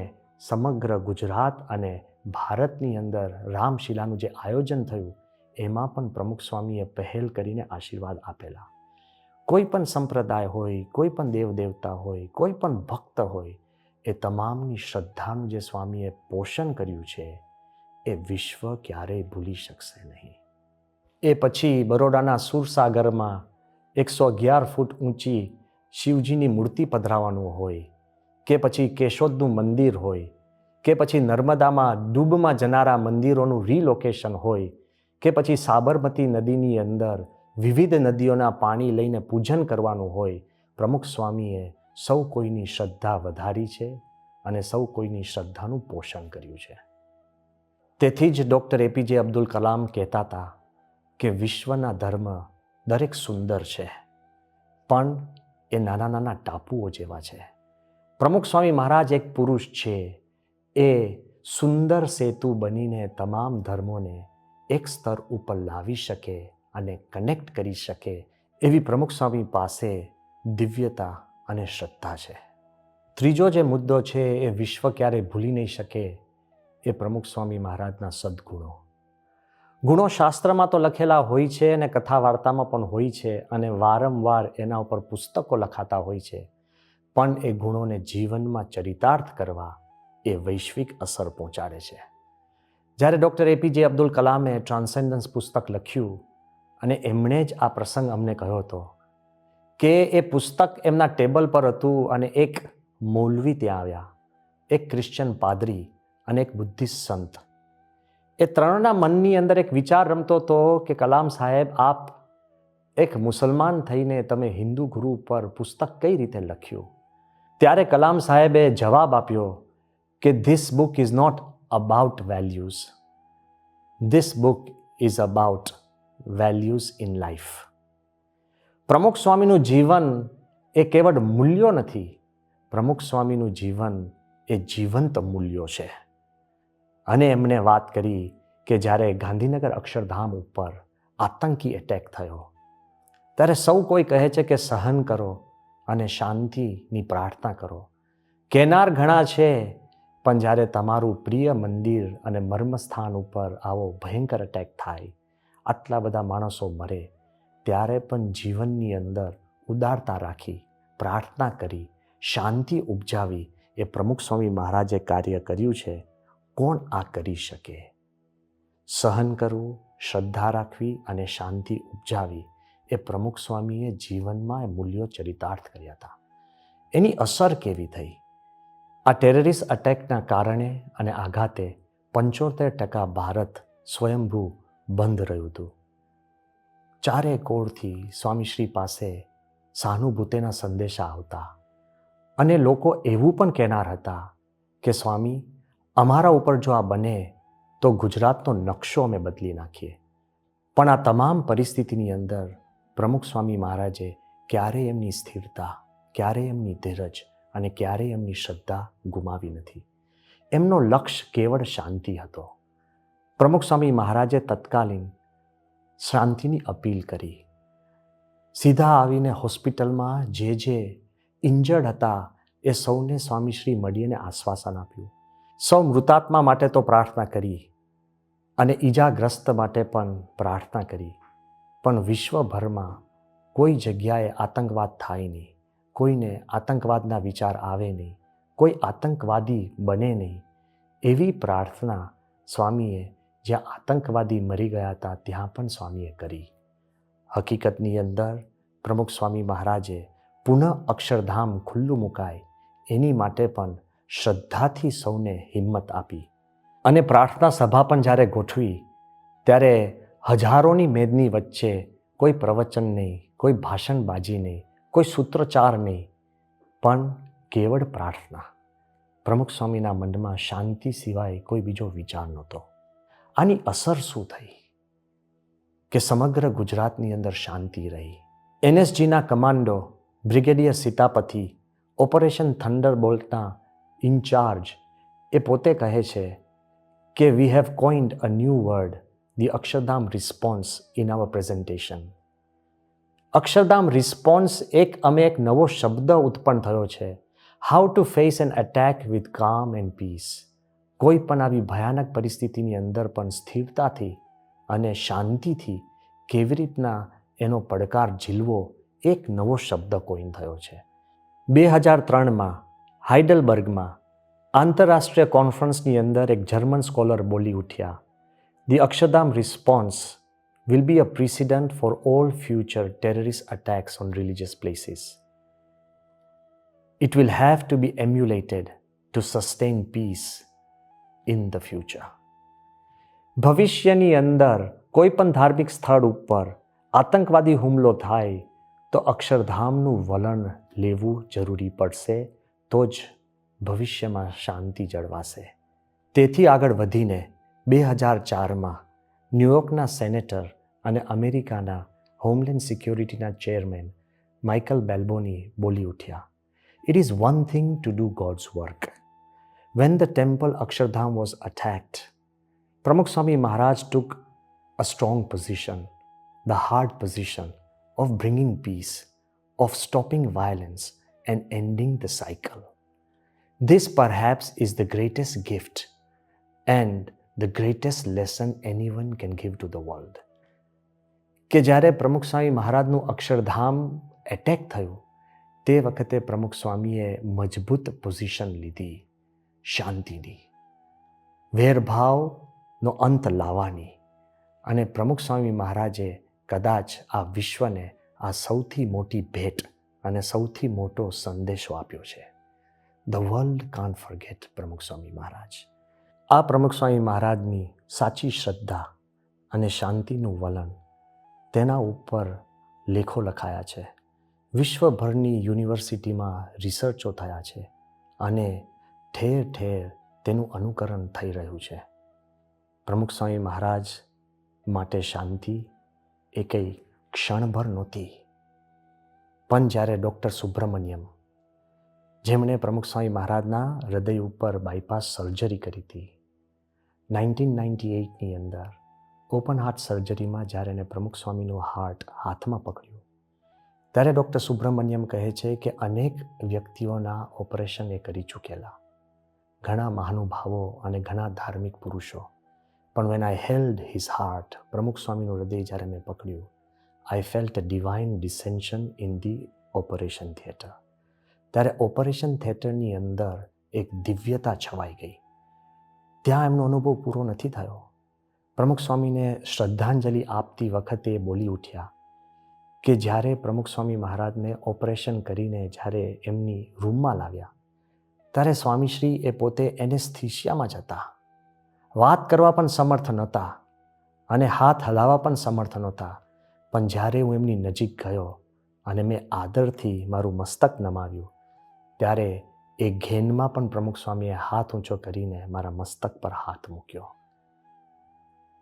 સમગ્ર ગુજરાત અને ભારતની અંદર રામશિલાનું જે આયોજન થયું એમાં પણ પ્રમુખ સ્વામીએ પહેલ કરીને આશીર્વાદ આપેલા. કોઈ પણ સંપ્રદાય હોય, કોઈ પણ દેવદેવતા હોય, કોઈ પણ ભક્ત હોય, એ તમામની શ્રદ્ધાનું જે સ્વામીએ પોષણ કર્યું છે એ વિશ્વ ક્યારેય ભૂલી શકશે નહીં. એ પછી બરોડાના સુરસાગરમાં 111 ફૂટ ઊંચી શિવજીની મૂર્તિ પધરાવવાનું હોય, કે પછી કેશોદનું મંદિર હોય, કે પછી નર્મદામાં ડૂબમાં જનારા મંદિરોનું રીલોકેશન હોય, કે પછી સાબરમતી નદીની અંદર વિવિધ નદીઓના પાણી લઈને પૂજન કરવાનું હોય, પ્રમુખ સ્વામીએ સૌ કોઈની શ્રદ્ધા વધારી છે અને સૌ કોઈની શ્રદ્ધાનું પોષણ કર્યું છે. તેથી જ ડૉક્ટર એપીજે અબ્દુલ કલામ કહેતા હતા કે વિશ્વના ધર્મ દરેક સુંદર છે, પણ એ નાના નાના ટાપુઓ જેવા છે. પ્રમુખ સ્વામી મહારાજ એક પુરુષ છે, એ સુંદર સેતુ બનીને તમામ ધર્મોને એક સ્તર ઉપર લાવી શકે અને કનેક્ટ કરી શકે એવી પ્રમુખ સ્વામી પાસે દિવ્યતા અને શ્રદ્ધા છે. ત્રીજો જે મુદ્દો છે એ વિશ્વ ક્યારેય ભૂલી નહીં શકે એ પ્રમુખ સ્વામી મહારાજના સદ્ગુણો. ગુણો શાસ્ત્રમાં તો લખેલા હોય છે અને કથા વાર્તામાં પણ હોય છે અને વારંવાર એના ઉપર પુસ્તકો લખાતા હોય છે, પણ એ ગુણોને જીવનમાં ચરિતાર્થ કરવા એ વૈશ્વિક અસર પહોંચાડે છે. જ્યારે ડૉક્ટર એપીજે અબ્દુલ કલામે ટ્રાન્સેન્ડન્સ પુસ્તક લખ્યું અને એમણે જ આ પ્રસંગ અમને કહ્યો હતો કે એ પુસ્તક એમના ટેબલ પર હતું અને એક મૌલવી ત્યાં આવ્યા, એક ક્રિશ્ચિયન પાદરી અને એક બુદ્ધિસ્ટ સંત. એ ત્રણના મનની અંદર એક વિચાર રમતો હતો કે કલામ સાહેબ, આપ એક મુસલમાન થઈને તમે હિન્દુ ગુરુ પર પુસ્તક કઈ રીતે લખ્યું? ત્યારે કલામ સાહેબે જવાબ આપ્યો કે this book is not about values, this book is about values in life. Pramukh સ્વામીનું જીવન એ કેવળ મૂલ્યો નથી, પ્રમુખ સ્વામીનું જીવન એ જીવંત મૂલ્યો છે. અને એમણે વાત કરી કે જ્યારે ગાંધીનગર અક્ષરધામ ઉપર આતંકી એટેક થયો ત્યારે સૌ કોઈ કહે છે કે સહન કરો અને શાંતિની પ્રાર્થના કરો. કહેનાર ઘણા છે, પણ જ્યારે તમારું પ્રિય મંદિર અને મર્મસ્થાન ઉપર આવો ભયંકર અટેક થાય, આટલા બધા માણસો મરે, ત્યારે પણ જીવનની અંદર ઉદારતા રાખી, પ્રાર્થના કરી, શાંતિ ઉપજાવી એ પ્રમુખ સ્વામી મહારાજે કાર્ય કર્યું છે. કોણ આ કરી શકે? સહન કરવું, શ્રદ્ધા રાખવી અને શાંતિ ઉપજાવી એ પ્રમુખ સ્વામીએ જીવનમાં એ મૂલ્યો ચરિતાર્થ કર્યા હતા. એની અસર કેવી થઈ? આ ટેરરિસ્ટ અટેકના કારણે અને આઘાતે 75% ભારત સ્વયંભૂ બંધ રહ્યું હતું. ચારે કોરથી સ્વામીશ્રી પાસે સહાનુભૂતિના સંદેશા આવતા અને લોકો એવું પણ કહેનાર હતા કે સ્વામી, અમારા ઉપર જો આ બને તો ગુજરાતનો નકશો અમે બદલી નાખીએ. પણ આ તમામ પરિસ્થિતિની અંદર પ્રમુખ સ્વામી મહારાજે ક્યારેય એમની સ્થિરતા, ક્યારેય એમની ધીરજ અને ક્યારેય એમની શ્રદ્ધા ગુમાવી નથી. એમનો લક્ષ્ય કેવળ શાંતિ હતો. પ્રમુખ સ્વામી મહારાજે તત્કાલીન શાંતિની અપીલ કરી. સીધા આવીને હોસ્પિટલમાં જે ઇન્જર્ડ હતા એ સૌને સ્વામીશ્રી મળીને આશ્વાસન આપ્યું. સૌ મૃતાત્મા માટે તો પ્રાર્થના કરી અને ઈજાગ્રસ્ત માટે પણ પ્રાર્થના કરી. પણ વિશ્વભરમાં કોઈ જગ્યાએ આતંકવાદ થાય નહીં, કોઈને આતંકવાદના વિચાર આવે નહીં, કોઈ આતંકવાદી બને નહીં, એવી પ્રાર્થના સ્વામીએ જ્યાં આતંકવાદી મરી ગયા હતા ત્યાં પણ સ્વામીએ કરી. હકીકતની અંદર પ્રમુખ સ્વામી મહારાજે પુનઃ અક્ષરધામ ખુલ્લું મુકાય એની માટે પણ શ્રદ્ધાથી સૌને હિંમત આપી અને પ્રાર્થના સભા પણ જ્યારે ગોઠવી ત્યારે હજારોની મેદની વચ્ચે કોઈ પ્રવચન નહીં, કોઈ ભાષણબાજી નહીં, કોઈ સૂત્રોચ્ચાર નહીં, પણ કેવળ પ્રાર્થના. પ્રમુખ સ્વામીના મનમાં શાંતિ સિવાય કોઈ બીજો વિચાર નહોતો. આની અસર શું થઈ કે સમગ્ર ગુજરાતની અંદર શાંતિ રહી. NSGના કમાન્ડો બ્રિગેડિયર સીતાપતિ, ઓપરેશન થંડરબોલ્ટના ઇન્ચાર્જ, એ પોતે કહે છે કે we have coined a new word, the Akshardham response in our presentation. Akshardham response અમે એક નવો શબ્દ ઉત્પન્ન થયો છે. How to face an attack with calm and peace. કોઈ પણ આવી ભયાનક પરિસ્થિતિની અંદર પણ સ્થિરતાથી અને શાંતિથી કેવી રીતના એનો પડકાર ઝીલવો, એક નવો શબ્દ કોઈન થયો છે. 2003માં હાઇડલબર્ગમાં આંતરરાષ્ટ્રીય કોન્ફરન્સની અંદર એક જર્મન સ્કોલર બોલી ઉઠ્યા, the Akshardham response will be a precedent for all future terrorist attacks on religious places. It will have to be emulated to sustain peace in the future. ભવિષ્યની અંદર કોઈ પણ ધાર્મિક સ્થળ ઉપર આતંકવાદી હુમલો થાય તો અક્ષરધામનું વલણ લેવું જરૂરી પડશે, તો જ ભવિષ્યમાં શાંતિ જળવાશે. તેથી આગળ વધીને 2004માં ન્યૂયોર્કના સેનેટર અને અમેરિકાના હોમલેન્ડ સિક્યોરિટીના ચેરમેન માઇકલ બેલ્બોની બોલી ઉઠ્યા, it is one thing to do God's work. When the temple Akshardham was attacked, Pramukh Swami Maharaj took a strong position, the hard position of bringing peace, of stopping violence and ending the cycle. This perhaps is the greatest gift and the greatest lesson anyone can give to the world. કે જ્યારે પ્રમુખ સ્વામી મહારાજનું Akshardham attack થયું તે વખતે પ્રમુખ સ્વામીએ મજબૂત પોઝિશન લીધી, શાંતિની, વેરભાવનો અંત લાવવાની. અને પ્રમુખ સ્વામી મહારાજે કદાચ આ વિશ્વને આ સૌથી મોટી ભેટ અને સૌથી મોટો સંદેશો આપ્યો છે. ધ વર્લ્ડ કાન્ટ ફોરગેટ પ્રમુખ સ્વામી મહારાજ. આ પ્રમુખ સ્વામી મહારાજની સાચી શ્રદ્ધા અને શાંતિનું વલણ, તેના ઉપર લેખો લખાયા છે. વિશ્વભરની યુનિવર્સિટીમાં રિસર્ચો થયા છે અને ઠેર ઠેર તેનું અનુકરણ થઈ રહ્યું છે. પ્રમુખ સ્વામી મહારાજ માટે શાંતિ એ કંઈ ક્ષણભર નહોતી. પણ જ્યારે ડૉક્ટર સુબ્રમણ્યમ, જેમણે પ્રમુખ સ્વામી મહારાજના હૃદય ઉપર બાયપાસ સર્જરી કરી હતી 1998ની અંદર, ઓપન હાર્ટ સર્જરીમાં જ્યારે એને પ્રમુખ સ્વામીનું હાર્ટ હાથમાં પકડ્યું ત્યારે ડૉક્ટર સુબ્રમણ્યમ કહે છે કે અનેક વ્યક્તિઓના ઓપરેશન એ કરી ચૂકેલા, ઘણા મહાનુભાવો અને ઘણા ધાર્મિક પુરુષો. પણ when I held his heart, Pramukh સ્વામીનું હૃદય જ્યારે મેં પકડ્યું, I felt a divine descension in the operation theatre. ત્યારે ઓપરેશન થિયેટરની અંદર એક દિવ્યતા છવાઈ ગઈ. ત્યાં એમનો અનુભવ પૂરો નથી થયો. પ્રમુખ સ્વામીને શ્રદ્ધાંજલિ આપતી વખતે બોલી ઉઠ્યા કે જ્યારે પ્રમુખ સ્વામી મહારાજને ઓપરેશન કરીને જ્યારે એમની રૂમમાં લાવ્યા, ત્યારે સ્વામીશ્રી એ પોતે એનેસ્થિશિયામાં જ હતા. વાત કરવા પણ સમર્થ નહોતા અને હાથ હલાવવા પણ સમર્થ નહોતા. પણ જ્યારે હું એમની નજીક ગયો અને મેં આદરથી મારું મસ્તક નમાવ્યું, ત્યારે એ ઘેનમાં પણ પ્રમુખ સ્વામીએ હાથ ઊંચો કરીને મારા મસ્તક પર હાથ મૂક્યો.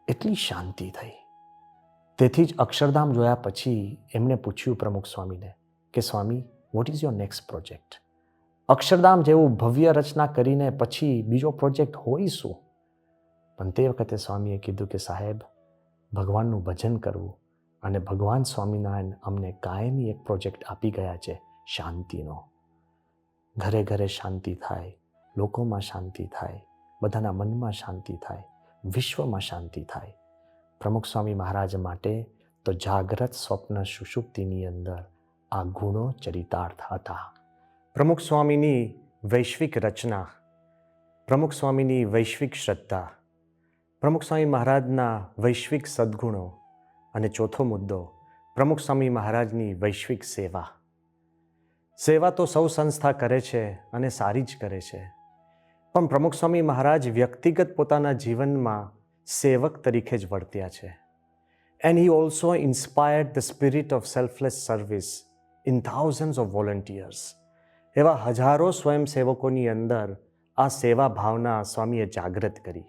એટલી શાંતિ થઈ. તેથી જ અક્ષરધામ જોયા પછી એમણે પૂછ્યું પ્રમુખ સ્વામીને કે Swami, what is your next project? Akshardham જેવું ભવ્ય રચના કરીને પછી બીજો પ્રોજેક્ટ હોય શું? પણ તે વખતે સ્વામીએ કીધું કે સાહેબ, ભગવાનનું ભજન કરવું અને ભગવાન સ્વામિનારાયણ અમને કાયમી એક પ્રોજેક્ટ આપી ગયા છે, શાંતિનો. ઘરે ઘરે શાંતિ થાય, લોકોમાં શાંતિ થાય, બધાના મનમાં શાંતિ થાય, વિશ્વમાં શાંતિ થાય. પ્રમુખ સ્વામી મહારાજ માટે તો જાગ્રત સ્વપ્ન સુષુપ્તિની અંદર આ ગુણો ચરિતાર્થ હતા. પ્રમુખ સ્વામીની વૈશ્વિક રચના, પ્રમુખ સ્વામીની વૈશ્વિક શ્રદ્ધા, પ્રમુખ સ્વામી મહારાજના વૈશ્વિક સદ્ગુણો અને ચોથો મુદ્દો, પ્રમુખ સ્વામી મહારાજની વૈશ્વિક સેવા. સેવા તો સૌ સંસ્થા કરે છે અને સારી જ કરે છે, પણ પ્રમુખ સ્વામી મહારાજ વ્યક્તિગત પોતાના જીવનમાં સેવક તરીકે જ વર્ત્યા છે. And he also inspired the spirit of selfless service in thousands of volunteers. એવા હજારો સ્વયંસેવકોની અંદર આ સેવા ભાવના સ્વામીએ જાગૃત કરી.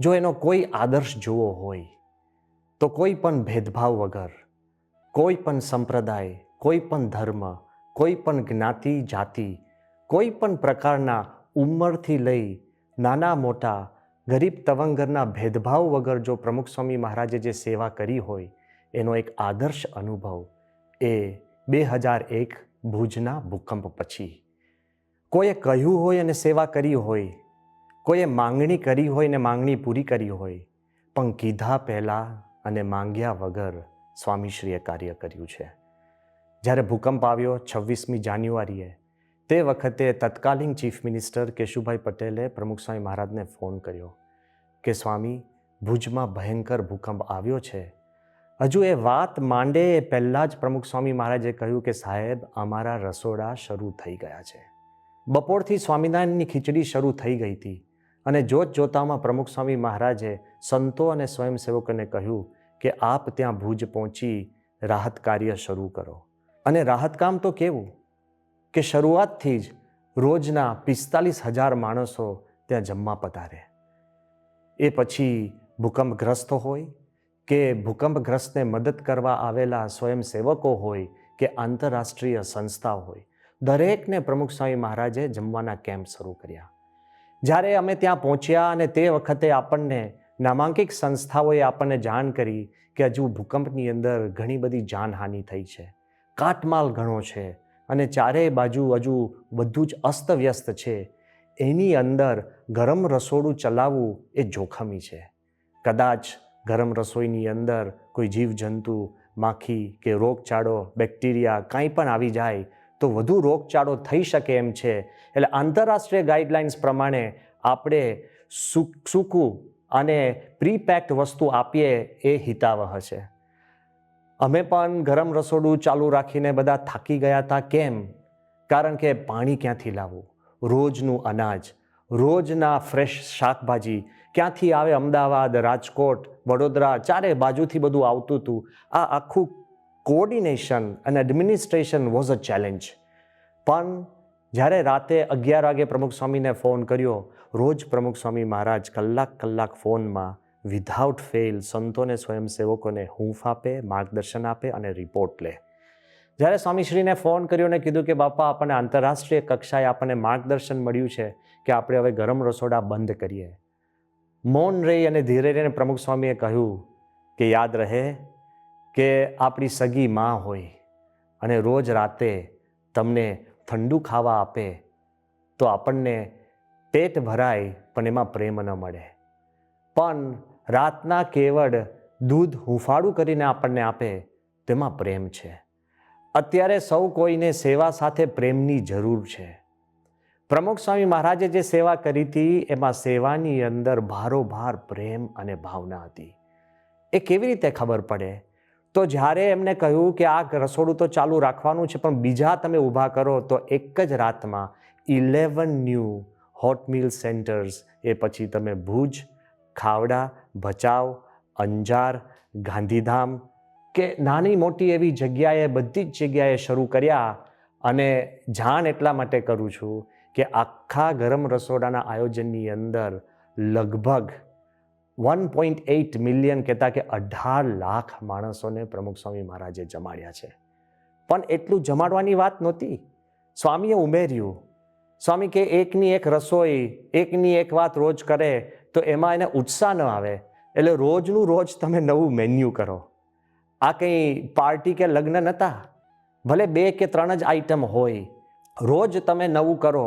જો એનો કોઈ આદર્શ જોવો હોય તો કોઈ પણ ભેદભાવ વગર, કોઈ પણ સંપ્રદાય, કોઈ પણ ધર્મ, કોઈ પણ જ્ઞાતિ જાતિ, કોઈ પણ પ્રકારના ઉંમરથી લઈ નાના મોટા, ગરીબ તવંગરના ભેદભાવ વગર જો પ્રમુખ સ્વામી મહારાજે જે સેવા કરી હોય એનો એક આદર્શ અનુભવ એ 2001 ભુજના ભૂકંપ પછી. કોઈએ કહ્યું હોય અને સેવા કરી હોય, કોઈએ માંગણી કરી હોય ને માંગણી પૂરી કરી હોય, પણ કીધા પહેલાં અને માંગ્યા વગર સ્વામીશ્રીએ કાર્ય કર્યું છે. જ્યારે ભૂકંપ આવ્યો 26મી જાન્યુઆરીએ, તે વખતે તત્કાલીન ચીફ મિનિસ્ટર કેશુભાઈ પટેલે પ્રમુખ સ્વામી મહારાજને ફોન કર્યો કે સ્વામી, ભુજમાં ભયંકર ભૂકંપ આવ્યો છે. હજુ એ વાત માંડે એ પહેલાં જ પ્રમુખ સ્વામી મહારાજે કહ્યું કે સાહેબ, અમારા રસોડા શરૂ થઈ ગયા છે. બપોરથી સ્વામિનારાયણની ખીચડી શરૂ થઈ ગઈ હતી અને જોત જોતામાં પ્રમુખ સ્વામી મહારાજે સંતો અને સ્વયંસેવકોને કહ્યું કે આપ ત્યાં ભુજ પહોંચી રાહત કાર્ય શરૂ કરો. અને રાહત કામ તો કેવું કે શરૂઆતથી જ રોજના 45,000 માણસો ત્યાં જમવા પધારે. એ પછી ભૂકંપગ્રસ્ત હોય કે ભૂકંપગ્રસ્તને મદદ કરવા આવેલા સ્વયંસેવકો હોય કે આંતરરાષ્ટ્રીય સંસ્થા હોય, દરેકને પ્રમુખ સ્વામી મહારાજે જમવાના કેમ્પ શરૂ કર્યા. જ્યારે અમે ત્યાં પહોંચ્યા અને તે વખતે આપણને નામાંકિત સંસ્થાઓએ આપણને જાણ કરી કે હજુ ભૂકંપની અંદર ઘણી બધી જાનહાનિ થઈ છે, કાટમાળ ઘણો છે અને ચારેય બાજુ હજુ બધું જ અસ્તવ્યસ્ત છે. એની અંદર ગરમ રસોડું ચલાવવું એ જોખમી છે. કદાચ ગરમ રસોઈની અંદર કોઈ જીવજંતુ, માખી કે રોગચાળો, બેક્ટેરિયા કાંઈ પણ આવી જાય તો વધુ રોગચાળો થઈ શકે એમ છે. એટલે આંતરરાષ્ટ્રીય ગાઈડલાઇન્સ પ્રમાણે આપણે સૂકું અને પ્રીપેક્ડ વસ્તુ આપીએ એ હિતાવહ છે. અમે પણ ગરમ રસોડું ચાલુ રાખીને બધા થાકી ગયા હતા. કેમ? કારણ કે પાણી ક્યાંથી લાવવું, રોજનું અનાજ, રોજના ફ્રેશ શાકભાજી ક્યાંથી આવે? અમદાવાદ, રાજકોટ, વડોદરા, ચારે બાજુથી બધું આવતું હતું. આ આખું કોઓર્ડિનેશન અને એડમિનિસ્ટ્રેશન વોઝ અ ચેલેન્જ. પણ જ્યારે રાતે 11 વાગે પ્રમુખ સ્વામીને ફોન કર્યો, રોજ પ્રમુખ સ્વામી મહારાજ કલાક ફોનમાં વિધાઉટ ફેલ સંતોને સ્વયંસેવકોને હૂંફ આપે, માર્ગદર્શન આપે અને રિપોર્ટ લે. જ્યારે સ્વામીશ્રીને ફોન કર્યો ને કીધું કે બાપા, આપણને આંતરરાષ્ટ્રીય કક્ષાએ આપણને માર્ગદર્શન મળ્યું છે કે આપણે હવે ગરમ રસોડા બંધ કરીએ. મૌન રહી અને ધીરે રહીને પ્રમુખ સ્વામીએ કહ્યું કે યાદ રહે કે આપણી સગી માં હોય અને રોજ રાતે તમને ઠંડુ ખાવા આપે તો આપણને પેટ ભરાય પણ એમાં પ્રેમ ન મળે. પણ રાતના કેવળ દૂધ હુંફાળું કરીને આપણને આપે તેમાં પ્રેમ છે. અત્યારે સૌ કોઈને સેવા સાથે પ્રેમની જરૂર છે. પ્રમુખ સ્વામી મહારાજે જે સેવા કરી હતી એમાં સેવાની અંદર ભારોભાર પ્રેમ અને ભાવના હતી. એ કેવી રીતે ખબર પડે? તો જ્યારે એમને કહ્યું કે આ રસોડું તો ચાલુ રાખવાનું છે પણ બીજા તમે ઊભા કરો, તો એક જ રાતમાં 11 ન્યૂ હોટ મિલ સેન્ટર્સ, એ પછી તમે ભુજ, ખાવડા, ભચાઉ, અંજાર, ગાંધીધામ કે નાની મોટી એવી જગ્યાએ બધી જ જગ્યાએ શરૂ કર્યા. અને જાણ એટલા માટે કરું છું કે આખા ગરમ રસોડાના આયોજનની અંદર લગભગ 1.8 મિલિયન કહેતા કે 18 લાખ માણસોને પ્રમુખ સ્વામી મહારાજે જમાડ્યા છે. પણ એટલું જમાડવાની વાત નહોતી. સ્વામીએ ઉમેર્યું. સ્વામી કે એકની એક રસોઈ, એકની એક વાત રોજ કરે તો એમાં એને ઉત્સાહ ન આવે. એટલે રોજનું રોજ તમે નવું મેન્યુ કરો. આ કંઈ પાર્ટી કે લગ્ન નહોતા. ભલે 2 કે 3 જ આઈટમ હોય, રોજ તમે નવું કરો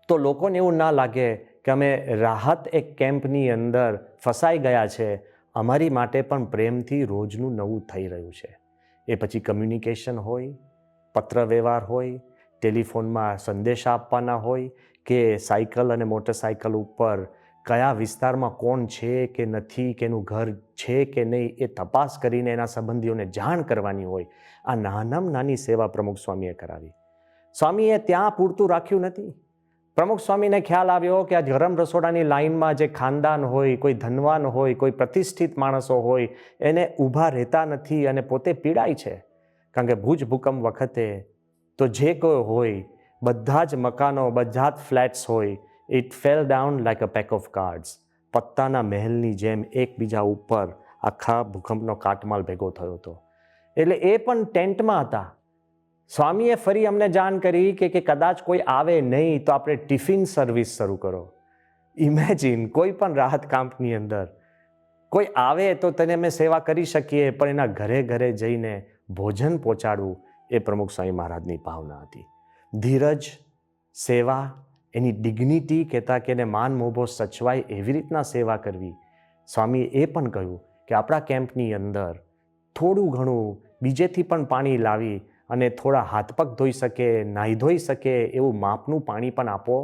તો લોકોને એવું ના લાગે કે અમે રાહત એક કેમ્પની અંદર ફસાઈ ગયા છે. અમારી માટે પણ પ્રેમથી રોજનું નવું થઈ રહ્યું છે. એ પછી કમ્યુનિકેશન હોય, પત્ર વ્યવહાર હોય, ટેલિફોનમાં સંદેશા આપવાના હોય, કે સાયકલ અને મોટરસાયકલ ઉપર કયા વિસ્તારમાં કોણ છે કે નથી, કે એનું ઘર છે કે નહીં એ તપાસ કરીને એના સંબંધીઓને જાણ કરવાની હોય. આ નાનામાં નાની સેવા પ્રમુખ સ્વામીએ કરાવી. સ્વામીએ ત્યાં પૂરતું રાખ્યું નથી. પ્રમુખ સ્વામીને ખ્યાલ આવ્યો કે આ ગરમ રસોડાની લાઇનમાં જે ખાનદાન હોય, કોઈ ધનવાન હોય, કોઈ પ્રતિષ્ઠિત માણસો હોય, એને ઊભા રહેતા નથી અને પોતે પીડાય છે. કારણ કે ભુજ ભૂકંપ વખતે તો જે કોઈ હોય, બધા જ મકાનો, બધા જ ફ્લેટ્સ હોય, it fell down like a pack of cards. પત્તાના મહેલની જેમ એકબીજા ઉપર આખા ભૂકંપનો કાટમાળ ભેગો થયો હતો. એટલે એ પણ ટેન્ટમાં હતા. સ્વામીએ ફરી અમને જાણ કરી કે કદાચ કોઈ આવે નહીં તો આપણે ટિફિન સર્વિસ શરૂ કરો. ઇમેજિન, કોઈ પણ રાહત કામની અંદર કોઈ આવે તો તેને અમે સેવા કરી શકીએ, પણ એના ઘરે ઘરે જઈને ભોજન પહોંચાડવું એ પ્રમુખ સ્વામી મહારાજની ભાવના હતી. ધીરજ, સેવા, એની ડિગ્નિટી કહેતા કે એને માન મોભો સચવાય એવી રીતના સેવા કરવી. સ્વામીએ એ પણ કહ્યું કે આપણા કેમ્પની અંદર થોડું ઘણું બીજેથી પણ પાણી લાવી અને થોડા હાથ પગ ધોઈ શકે, નાહી ધોઈ શકે એવું માપનું પાણી પણ આપો.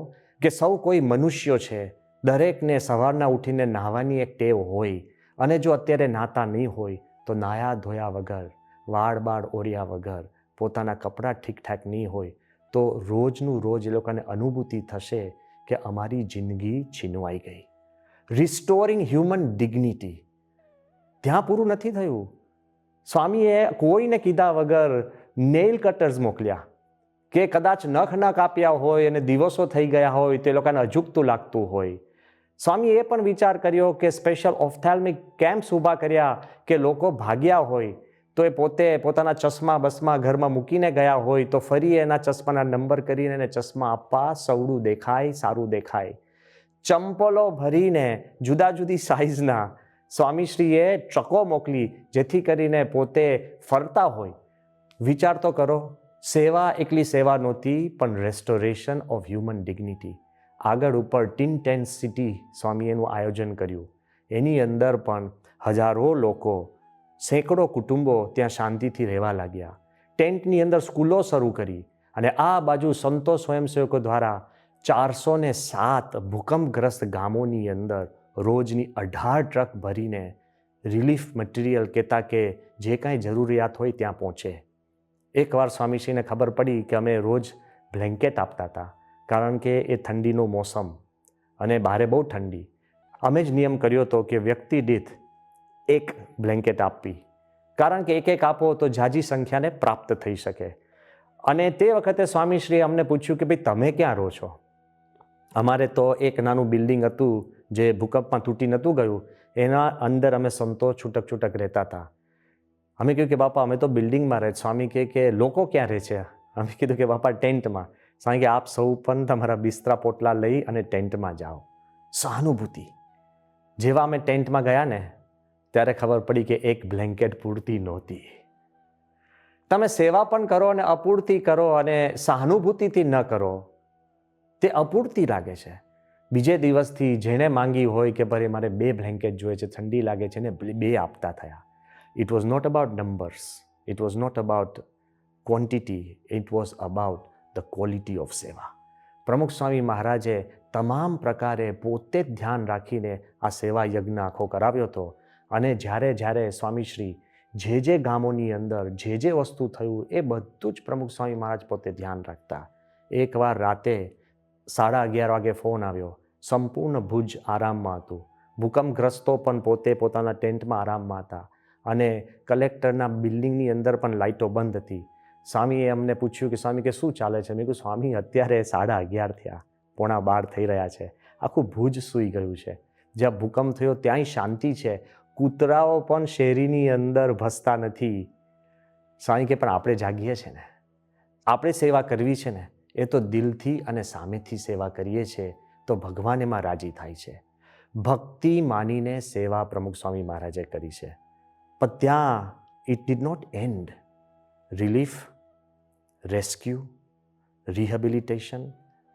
કે સૌ કોઈ મનુષ્યો છે, દરેકને સવારના ઉઠીને નાહવાની એક ટેવ હોય, અને જો અત્યારે નાતા નહીં હોય તો નાયા ધોયા વગર, વાળ બાળ ઓર્યા વગર, પોતાના કપડાં ઠીકઠાક નહીં હોય તો રોજનું રોજ એ લોકોને અનુભૂતિ થશે કે અમારી જિંદગી છીનવાઈ ગઈ. Restoring human dignity. ત્યાં પૂરું નથી થયું. સ્વામીએ કોઈને કીધા વગર નેઇલ કટર્સ મોકલ્યા, કે કદાચ નખ ન કાપ્યા હોય અને દિવસો થઈ ગયા હોય તે લોકોને અજુગતું લાગતું હોય. સ્વામીએ એ પણ વિચાર કર્યો કે સ્પેશિયલ ઓફથેલ્મિક કેમ્પ્સ ઊભા કર્યા કે લોકો ભાગ્યા હોય તો એ પોતે પોતાના ચશ્મા બસમાં ઘરમાં મૂકીને ગયા હોય તો ફરી એના ચશ્માના નંબર કરીને એને ચશ્મા આપવા, સવડું દેખાય, સારું દેખાય. ચંપલો ભરીને જુદા જુદી સાઇઝના સ્વામીશ્રીએ ટ્રકો મોકલી જેથી કરીને પોતે ફરતા હોય. વિચાર તો કરો, સેવા એકલી સેવા નહોતી પણ રેસ્ટોરેશન ઓફ હ્યુમન ડિગ્નિટી. આગળ ઉપર ટીન ટેન્ટ સિટી સ્વામીએનું આયોજન કર્યું. એની અંદર પણ હજારો લોકો, સેંકડો કુટુંબો ત્યાં શાંતિથી રહેવા લાગ્યા. ટેન્ટની અંદર સ્કૂલો શરૂ કરી અને આ બાજુ સંતો સ્વયંસેવકો દ્વારા 407 ભૂકંપગ્રસ્ત ગામોની અંદર રોજની 18 ટ્રક ભરીને રિલીફ મટીરિયલ કહેતા કે જે કાંઈ જરૂરિયાત હોય ત્યાં પહોંચે. એકવાર સ્વામીશ્રીને ખબર પડી કે અમે રોજ બ્લેન્કેટ આપતા હતા, કારણ કે એ ઠંડીનો મોસમ અને બહારે બહુ ઠંડી. અમે જ નિયમ કર્યો હતો કે વ્યક્તિ દીઠ 1 બ્લેન્કેટ આપવી, કારણ કે એક આપો તો ઝાઝી સંખ્યાને પ્રાપ્ત થઈ શકે. અને તે વખતે સ્વામીશ્રીએ અમને પૂછ્યું કે ભાઈ તમે ક્યાં રહો છો? અમારે તો એક નાનું બિલ્ડિંગ હતું જે ભૂકંપમાં તૂટી નહોતું ગયું, એના અંદર અમે સંતો છૂટક છૂટક રહેતા હતા. અમે કહ્યું કે બાપા અમે તો બિલ્ડિંગમાં રહે. સ્વામી કહે કે લોકો ક્યાં રહે છે? અમે કીધું કે બાપા ટેન્ટમાં. સ્વામી કે આપ સૌ પણ તમારા બિસ્તરા પોટલા લઈ અને ટેન્ટમાં જાઓ. સહાનુભૂતિ. જેવા અમે ટેન્ટમાં ગયા ને ત્યારે ખબર પડી કે 1 બ્લેન્કેટ પૂરતી નહોતી. તમે સેવા પણ કરો અને અપૂરતી કરો અને સહાનુભૂતિથી ન કરો, તે અપૂરતી લાગે છે. બીજે દિવસથી જેણે માંગી હોય કે ભાઈ મારે 2 બ્લેન્કેટ જોઈએ છે, ઠંડી લાગે છે, ને 2 આપતા થયા. It was not about numbers, it was not about quantity, it was about the quality of seva. Pramukh સ્વામી મહારાજે તમામ પ્રકારે પોતે જ ધ્યાન રાખીને આ સેવા યજ્ઞ આખો કરાવ્યો હતો. અને જ્યારે સ્વામીશ્રી જે ગામોની અંદર જે વસ્તુ થયું એ બધું જ પ્રમુખ સ્વામી મહારાજ પોતે ધ્યાન રાખતા. એકવાર રાતે 11:30 વાગે ફોન આવ્યો. સંપૂર્ણ ભુજ આરામમાં હતું. ભૂકંપગ્રસ્તો પણ પોતે પોતાના ટેન્ટમાં આરામમાં હતા અને કલેક્ટરના બિલ્ડિંગની અંદર પણ લાઇટો બંધ હતી. સ્વામીએ અમને પૂછ્યું કે સ્વામી કે શું ચાલે છે? મેં કીધું સ્વામી અત્યારે 11:30 થયા, 11:15 થઈ રહ્યા છે, આખું ભુજ સૂઈ ગયું છે. જ્યાં ભૂકંપ થયો ત્યાંય શાંતિ છે, કૂતરાઓ પણ શેરીની અંદર ભસતા નથી. સ્વામી કે પણ આપણે જાગીએ છીએ ને, આપણે સેવા કરવી છે ને, એ તો દિલથી અને સામેથી સેવા કરીએ છીએ તો ભગવાન એમાં રાજી થાય છે. ભક્તિ માનીને સેવા પ્રમુખ સ્વામી મહારાજે કરી છે. પણ ત્યાં it did not end. Relief, rescue, rehabilitation,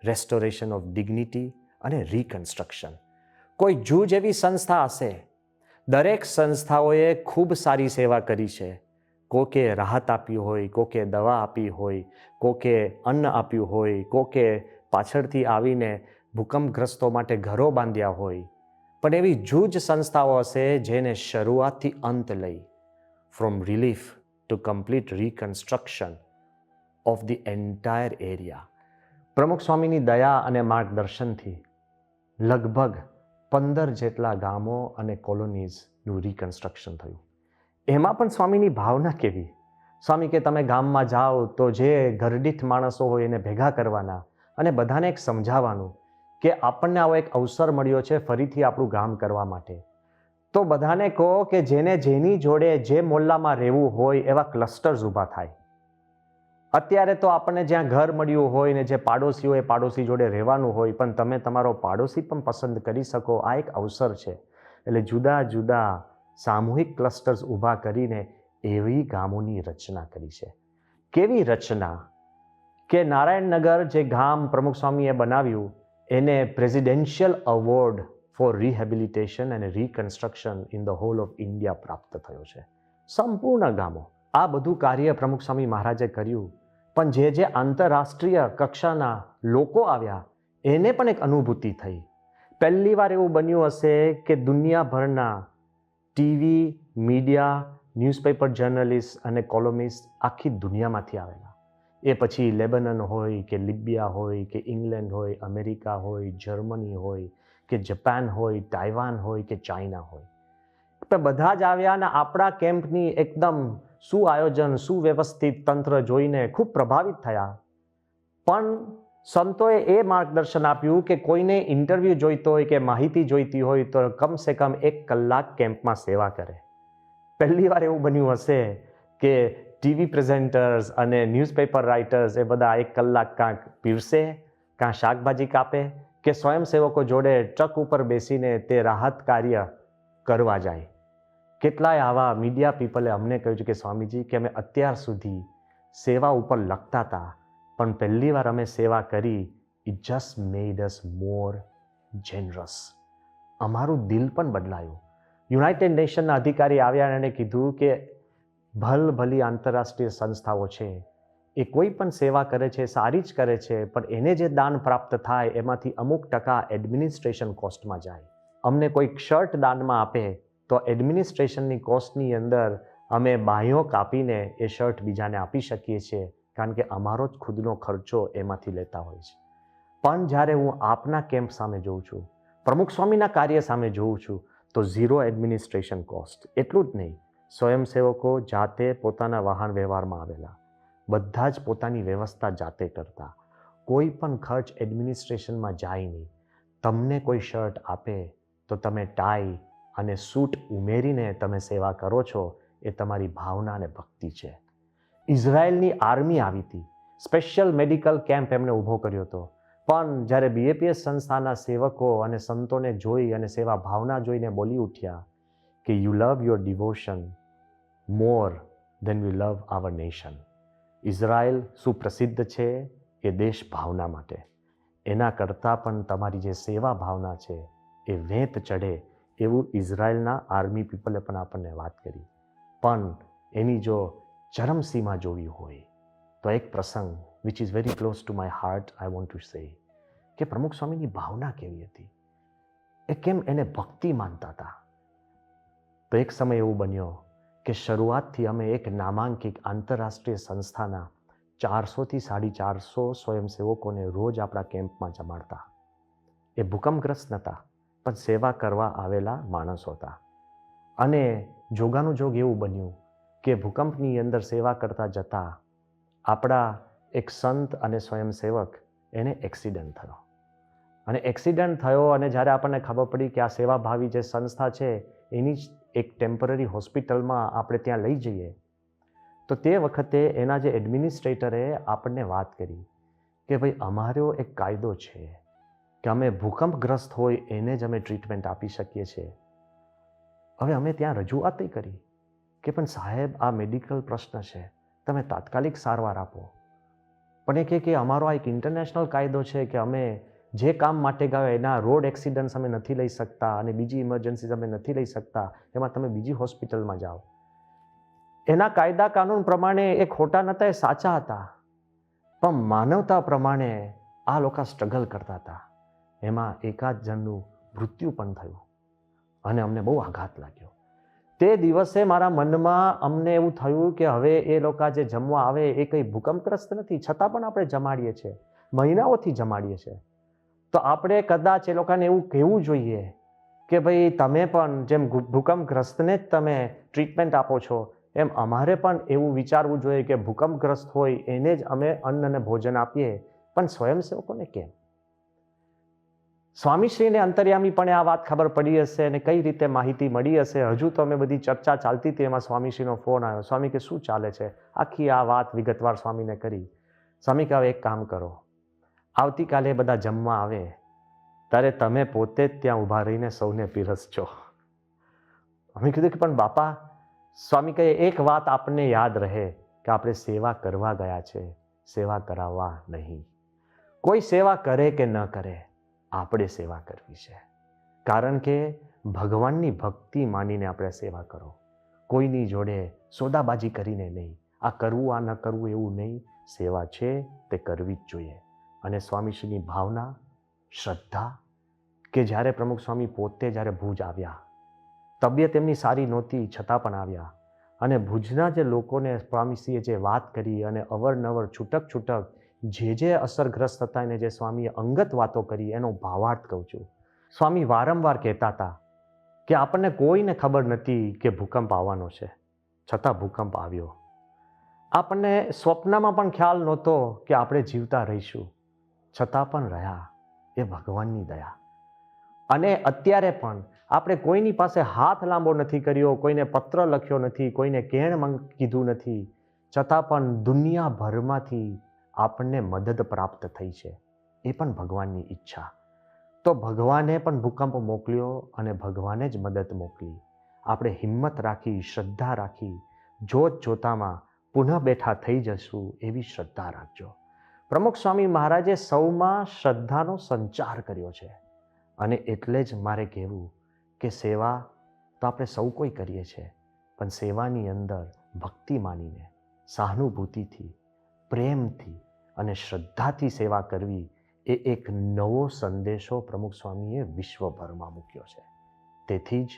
restoration of dignity અને રિકન્સ્ટ્રક્શન. કોઈ જૂજ એવી સંસ્થા હશે, દરેક સંસ્થાઓએ ખૂબ સારી સેવા કરી છે. કોકે રાહત આપી હોય, કોકે દવા આપી હોય, કોકે અન્ન આપ્યું હોય, કોકે પાછળથી આવીને ભૂકંપગ્રસ્તો માટે ઘરો બાંધ્યા હોય. પણ એવી જૂજ સંસ્થાઓ હશે જેને શરૂઆતથી અંત લઈ, from relief to complete reconstruction of the entire area. પ્રમુખ સ્વામીની દયા અને માર્ગદર્શનથી લગભગ 15 જેટલા ગામો અને કોલોનીઝનું રિકન્સ્ટ્રક્શન થયું. એમાં પણ સ્વામીની ભાવના કેવી! સ્વામી કે તમે ગામમાં જાઓ તો જે ઘરડીઠ માણસો હોય એને ભેગા કરવાના અને બધાને એક સમજાવવાનું કે આપણને આવો એક અવસર મળ્યો છે ફરીથી આપણું ગામ કરવા માટે. તો બધાને કહો કે જેને જેની જોડે જે મોહલ્લામાં રહેવું હોય એવા ક્લસ્ટર્સ ઊભા થાય. અત્યારે તો આપણને જ્યાં ઘર મળ્યું હોય ને જે પાડોશી હોય પાડોશી જોડે રહેવાનું હોય, પણ તમે તમારો પાડોશી પણ પસંદ કરી શકો, આ એક અવસર છે. એટલે જુદા જુદા સામૂહિક ક્લસ્ટર્સ ઊભા કરીને એવી ગામોની રચના કરી છે. કેવી રચના કે નારાયણનગર જે ગામ પ્રમુખ સ્વામીએ બનાવ્યું એને પ્રેસિડેન્શિયલ એવોર્ડ ફોર રિહેબિલિટેશન અને reconstruction in the whole of India પ્રાપ્ત થયો છે. સંપૂર્ણ ગામો. આ બધું કાર્ય પ્રમુખ સ્વામી મહારાજે કર્યું. પણ જે આંતરરાષ્ટ્રીય કક્ષાના લોકો આવ્યા એને પણ એક અનુભૂતિ થઈ. પહેલી વાર એવું બન્યું હશે કે દુનિયાભરના ટીવી, મીડિયા, ન્યૂઝપેપર જર્નલિસ્ટ અને કોલમિસ્ટ આખી દુનિયામાંથી આવેલા. એ પછી લેબનન હોય કે લિબિયા હોય કે ઇંગ્લેન્ડ હોય, અમેરિકા હોય, જર્મની હોય કે જાપાન હોય, તાઇવાન હોય કે ચાઇના હોય. પણ બધા જ આવ્યા અને આપણા કેમ્પની એકદમ સુઆયોજન, સુવ્યવસ્થિત તંત્ર જોઈને ખૂબ પ્રભાવિત થયા. પણ સંતોએ એ માર્ગદર્શન આપ્યું કે કોઈને ઇન્ટરવ્યૂ જોઈતો હોય કે માહિતી જોઈતી હોય તો કમસે કમ 1 કલાક કેમ્પમાં સેવા કરે. પહેલી વાર એવું બન્યું હશે કે ટીવી પ્રેઝેન્ટર્સ અને ન્યૂઝપેપર રાઇટર્સ એ બધા 1 કલાક કાંક પીરસે, કાં શાકભાજી કાપે કે સ્વયંસેવકો જોડે ટ્રક ઉપર બેસીને તે રાહત કાર્ય કરવા જાય. કેટલાય આવા મીડિયા પીપલે અમને કહ્યું છે કે સ્વામીજી કે અમે અત્યાર સુધી સેવા ઉપર લખતા હતા, પણ પહેલી વાર અમે સેવા કરી, ઇટ જસ્ટ મેડ અસ મોર જેનરસ. અમારું દિલ પણ બદલાયું. યુનાઇટેડ નેશનના અધિકારી આવ્યા અને કીધું કે ભલી આંતરરાષ્ટ્રીય સંસ્થાઓ છે, એ કોઈ પણ સેવા કરે છે, સારી જ કરે છે, પણ એને જે દાન પ્રાપ્ત થાય એમાંથી અમુક ટકા એડમિનિસ્ટ્રેશન કોસ્ટમાં જાય. અમને કોઈક શર્ટ દાનમાં આપે તો એડમિનિસ્ટ્રેશનની કોસ્ટની અંદર અમે બાંયો કાપીને એ શર્ટ બીજાને આપી શકીએ છીએ, કારણ કે અમારો જ ખુદનો ખર્ચો એમાંથી લેતા હોય છે. પણ જ્યારે હું આપના કેમ્પ સામે જોઉં છું, પ્રમુખ સ્વામીના કાર્ય સામે જોઉં છું, તો 0 એડમિનિસ્ટ્રેશન કોસ્ટ. એટલું જ નહીં, સ્વયંસેવકો જાતે પોતાના વાહન વ્યવહારમાં આવેલા, બધા જ પોતાની વ્યવસ્થા જાતે કરતા. કોઈ પણ ખર્ચ એડમિનિસ્ટ્રેશનમાં જાય નહીં. તમને કોઈ શર્ટ આપે તો તમે ટાઈ અને સૂટ ઉમેરીને તમે સેવા કરો છો, એ તમારી ભાવના અને ભક્તિ છે. ઇઝરાયલની આર્મી આવી હતી, સ્પેશિયલ મેડિકલ કેમ્પ એમણે ઊભો કર્યો હતો. પણ જ્યારે બીએપીએસ સંસ્થાના સેવકો અને સંતોને જોઈ અને સેવા ભાવના જોઈને બોલી ઉઠ્યા કે you love your devotion more then we love our nation. Israel સુપ્રસિદ્ધ છે એ દેશ ભાવના માટે. એના કરતાં પણ તમારી જે સેવા ભાવના છે એ વેંત ચઢે એવું ઇઝરાયલના આર્મી પીપલે પણ આપણને વાત કરી. પણ એની જો ચરમસીમા જોવી હોય તો એક પ્રસંગ which is very close to my heart I want to say કે પ્રમુખ સ્વામીની ભાવના કેવી હતી, એ કેમ એને ભક્તિ માનતા હતા. તો એક સમય એવું બન્યો કે શરૂઆતથી અમે એક નામાંકિત આંતરરાષ્ટ્રીય સંસ્થાના 400થી 450 સ્વયંસેવકોને રોજ આપણા કેમ્પમાં જમાડતા. એ ભૂકંપગ્રસ્ત નહોતા, પણ સેવા કરવા આવેલા માણસો હતા. અને જોગાનું જોગ એવું બન્યું કે ભૂકંપની અંદર સેવા કરતા જતા આપણા એક સંત અને સ્વયંસેવક એને એક્સિડન્ટ થયો. અને એક્સિડન્ટ થયો અને જ્યારે આપણને ખબર પડી કે આ સેવાભાવી જે સંસ્થા છે એની જ એક ટેમ્પરરી હોસ્પિટલમાં આપણે ત્યાં લઈ જઈએ, તો તે વખતે એના જે એડમિનિસ્ટ્રેટરે આપણને વાત કરી કે ભાઈ અમારો એક કાયદો છે કે અમે ભૂકંપગ્રસ્ત હોય એને જ અમે ટ્રીટમેન્ટ આપી શકીએ છીએ. હવે અમે ત્યાં રજૂઆત કરી કે પણ સાહેબ આ મેડિકલ પ્રશ્ન છે, તમે તાત્કાલિક સારવાર આપો. પણ એ કહે કે અમારો આ એક ઇન્ટરનેશનલ કાયદો છે કે અમે જે કામ માટે ગયા એના રોડ એક્સિડન્ટ્સ અમે નથી લઈ શકતા અને બીજી ઇમરજન્સીસ અમે નથી લઈ શકતા, એમાં તમે બીજી હોસ્પિટલમાં જાઓ. એના કાયદા કાનૂન પ્રમાણે એ ખોટા નહોતા, એ સાચા હતા. પણ માનવતા પ્રમાણે આ લોકો સ્ટ્રગલ કરતા હતા. એમાં એકાદ જણનું મૃત્યુ પણ થયું અને અમને બહુ આઘાત લાગ્યો. તે દિવસે મારા મનમાં અમને એવું થયું કે હવે એ લોકો જે જમવા આવે એ કંઈ ભૂકંપગ્રસ્ત નથી, છતાં પણ આપણે જમાડીએ છીએ, મહિનાઓથી જમાડીએ છીએ. તો આપણે કદાચ એ લોકોને એવું કહેવું જોઈએ કે ભાઈ તમે પણ જેમ ભૂકંપગ્રસ્તને જ તમે ટ્રીટમેન્ટ આપો છો એમ અમારે પણ એવું વિચારવું જોઈએ કે ભૂકંપગ્રસ્ત હોય એને જ અમે અન્ન અને ભોજન આપીએ. પણ સ્વયંસેવકોને કેમ? સ્વામીશ્રીને અંતર્યામીપણે આ વાત ખબર પડી હશે અને કઈ રીતે માહિતી મળી હશે. હજુ તો અમે બધી ચર્ચા ચાલતી હતી, એમાં સ્વામીશ્રીનો ફોન આવ્યો. સ્વામી કે શું ચાલે છે? આખી આ વાત વિગતવાર સ્વામીને કરી. સ્વામી કે હવે એક કામ કરો, આવતીકાલે બધા જમવા આવે ત્યારે તમે પોતે જ ત્યાં ઊભા રહીને સૌને પીરસજો. અમે કીધું કે પણ બાપા, સ્વામી કહે એક વાત આપણને યાદ રહે કે આપણે સેવા કરવા ગયા છે, સેવા કરાવવા નહીં. કોઈ સેવા કરે કે ન કરે, આપણે સેવા કરવી છે. કારણ કે ભગવાનની ભક્તિ માનીને આપણે સેવા કરો, કોઈની જોડે સોદાબાજી કરીને નહીં. આ કરવું આ ન કરવું એવું નહીં. સેવા છે તે કરવી જ જોઈએ. અને સ્વામીશ્રીની ભાવના, શ્રદ્ધા કે જ્યારે પ્રમુખ સ્વામી પોતે જ્યારે ભુજ આવ્યા, તબિયત એમની સારી નહોતી છતાં પણ આવ્યા અને ભુજના જે લોકોને સ્વામીશ્રીએ જે વાત કરી અને અવરનવર છૂટક છૂટક જે અસરગ્રસ્ત હતા એને જે સ્વામીએ અંગત વાતો કરી એનો ભાવાર્થ કહું છું. સ્વામી વારંવાર કહેતા હતા કે આપણને કોઈને ખબર નથી કે ભૂકંપ આવવાનો છે, છતાં ભૂકંપ આવ્યો. આપણને સ્વપ્નમાં પણ ખ્યાલ નહોતો કે આપણે જીવતા રહીશું, છતાં પણ રહ્યા. એ ભગવાનની દયા. અને અત્યારે પણ આપણે કોઈની પાસે હાથ લાંબો નથી કર્યો, કોઈને પત્ર લખ્યો નથી, કોઈને કેણ કીધું નથી, છતાં પણ દુનિયાભરમાંથી આપણને મદદ પ્રાપ્ત થઈ છે. એ પણ ભગવાનની ઈચ્છા. તો ભગવાને પણ ભૂકંપ મોકલ્યો અને ભગવાને જ મદદ મોકલી. આપણે હિંમત રાખી, શ્રદ્ધા રાખી, જોત જોતામાં પુનઃ બેઠા થઈ જશું એવી શ્રદ્ધા રાખજો. પ્રમુખ સ્વામી મહારાજે સૌમાં શ્રદ્ધાનો સંચાર કર્યો છે. અને એટલે જ મારે કહેવું કે સેવા તો આપણે સૌ કોઈ કરીએ છીએ, પણ સેવાની અંદર ભક્તિ માનીને, સહાનુભૂતિથી, પ્રેમથી અને શ્રદ્ધાથી સેવા કરવી એ એક નવો સંદેશો પ્રમુખ સ્વામીએ વિશ્વભરમાં મૂક્યો છે. તેથી જ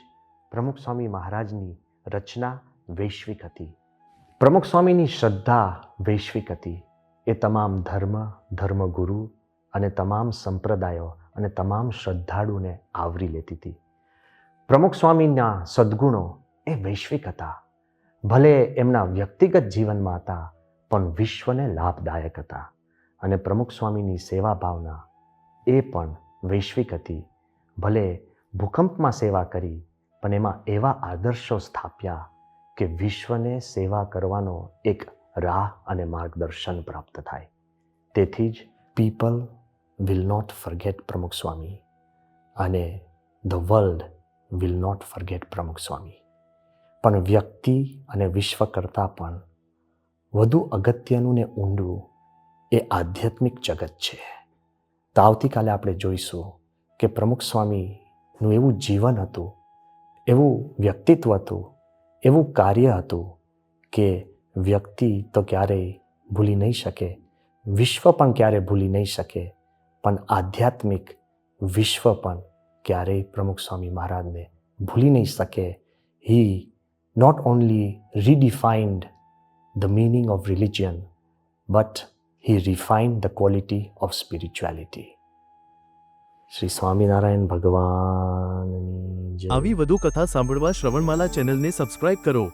પ્રમુખ સ્વામી મહારાજની રચના વૈશ્વિક હતી. પ્રમુખ સ્વામીની શ્રદ્ધા વૈશ્વિક હતી. એ તમામ ધર્મગુરુ અને તમામ સંપ્રદાયો અને તમામ શ્રદ્ધાળુને આવરી લેતી હતી. પ્રમુખ સ્વામીના સદ્ગુણો એ વૈશ્વિક હતા. ભલે એમના વ્યક્તિગત જીવનમાં હતા, પણ વિશ્વને લાભદાયક હતા. અને પ્રમુખ સ્વામીની સેવા ભાવના એ પણ વૈશ્વિક હતી. ભલે ભૂકંપમાં સેવા કરી, પણ એમાં એવા આદર્શો સ્થાપ્યા કે વિશ્વને સેવા કરવાનો એક રાહ અને માર્ગદર્શન પ્રાપ્ત થાય. તેથી જ people will not forget Pramukh Swami અને the world will not forget Pramukh Swami. પણ વ્યક્તિ અને વિશ્વ કરતાં પણ વધુ અગત્યનું ને ઊંડું એ આધ્યાત્મિક જગત છે. તો આવતીકાલે આપણે જોઈશું કે પ્રમુખ સ્વામીનું એવું જીવન હતું, એવું વ્યક્તિત્વ હતું, એવું કાર્ય હતું કે વ્યક્તિ તો ક્યારેય ભૂલી નહીં શકે, વિશ્વ પણ ક્યારેય ભૂલી નહીં શકે, પણ આધ્યાત્મિક વિશ્વ પણ ક્યારેય પ્રમુખ સ્વામી મહારાજને ભૂલી નહીં શકે. He not only redefined the meaning of religion, but he refined the quality of spirituality. Shri Swaminarayan ભગવાનની જય. આવી વધુ કથા સાંભળવા શ્રવણમાલા ચેનલને સબસ્ક્રાઇબ કરો.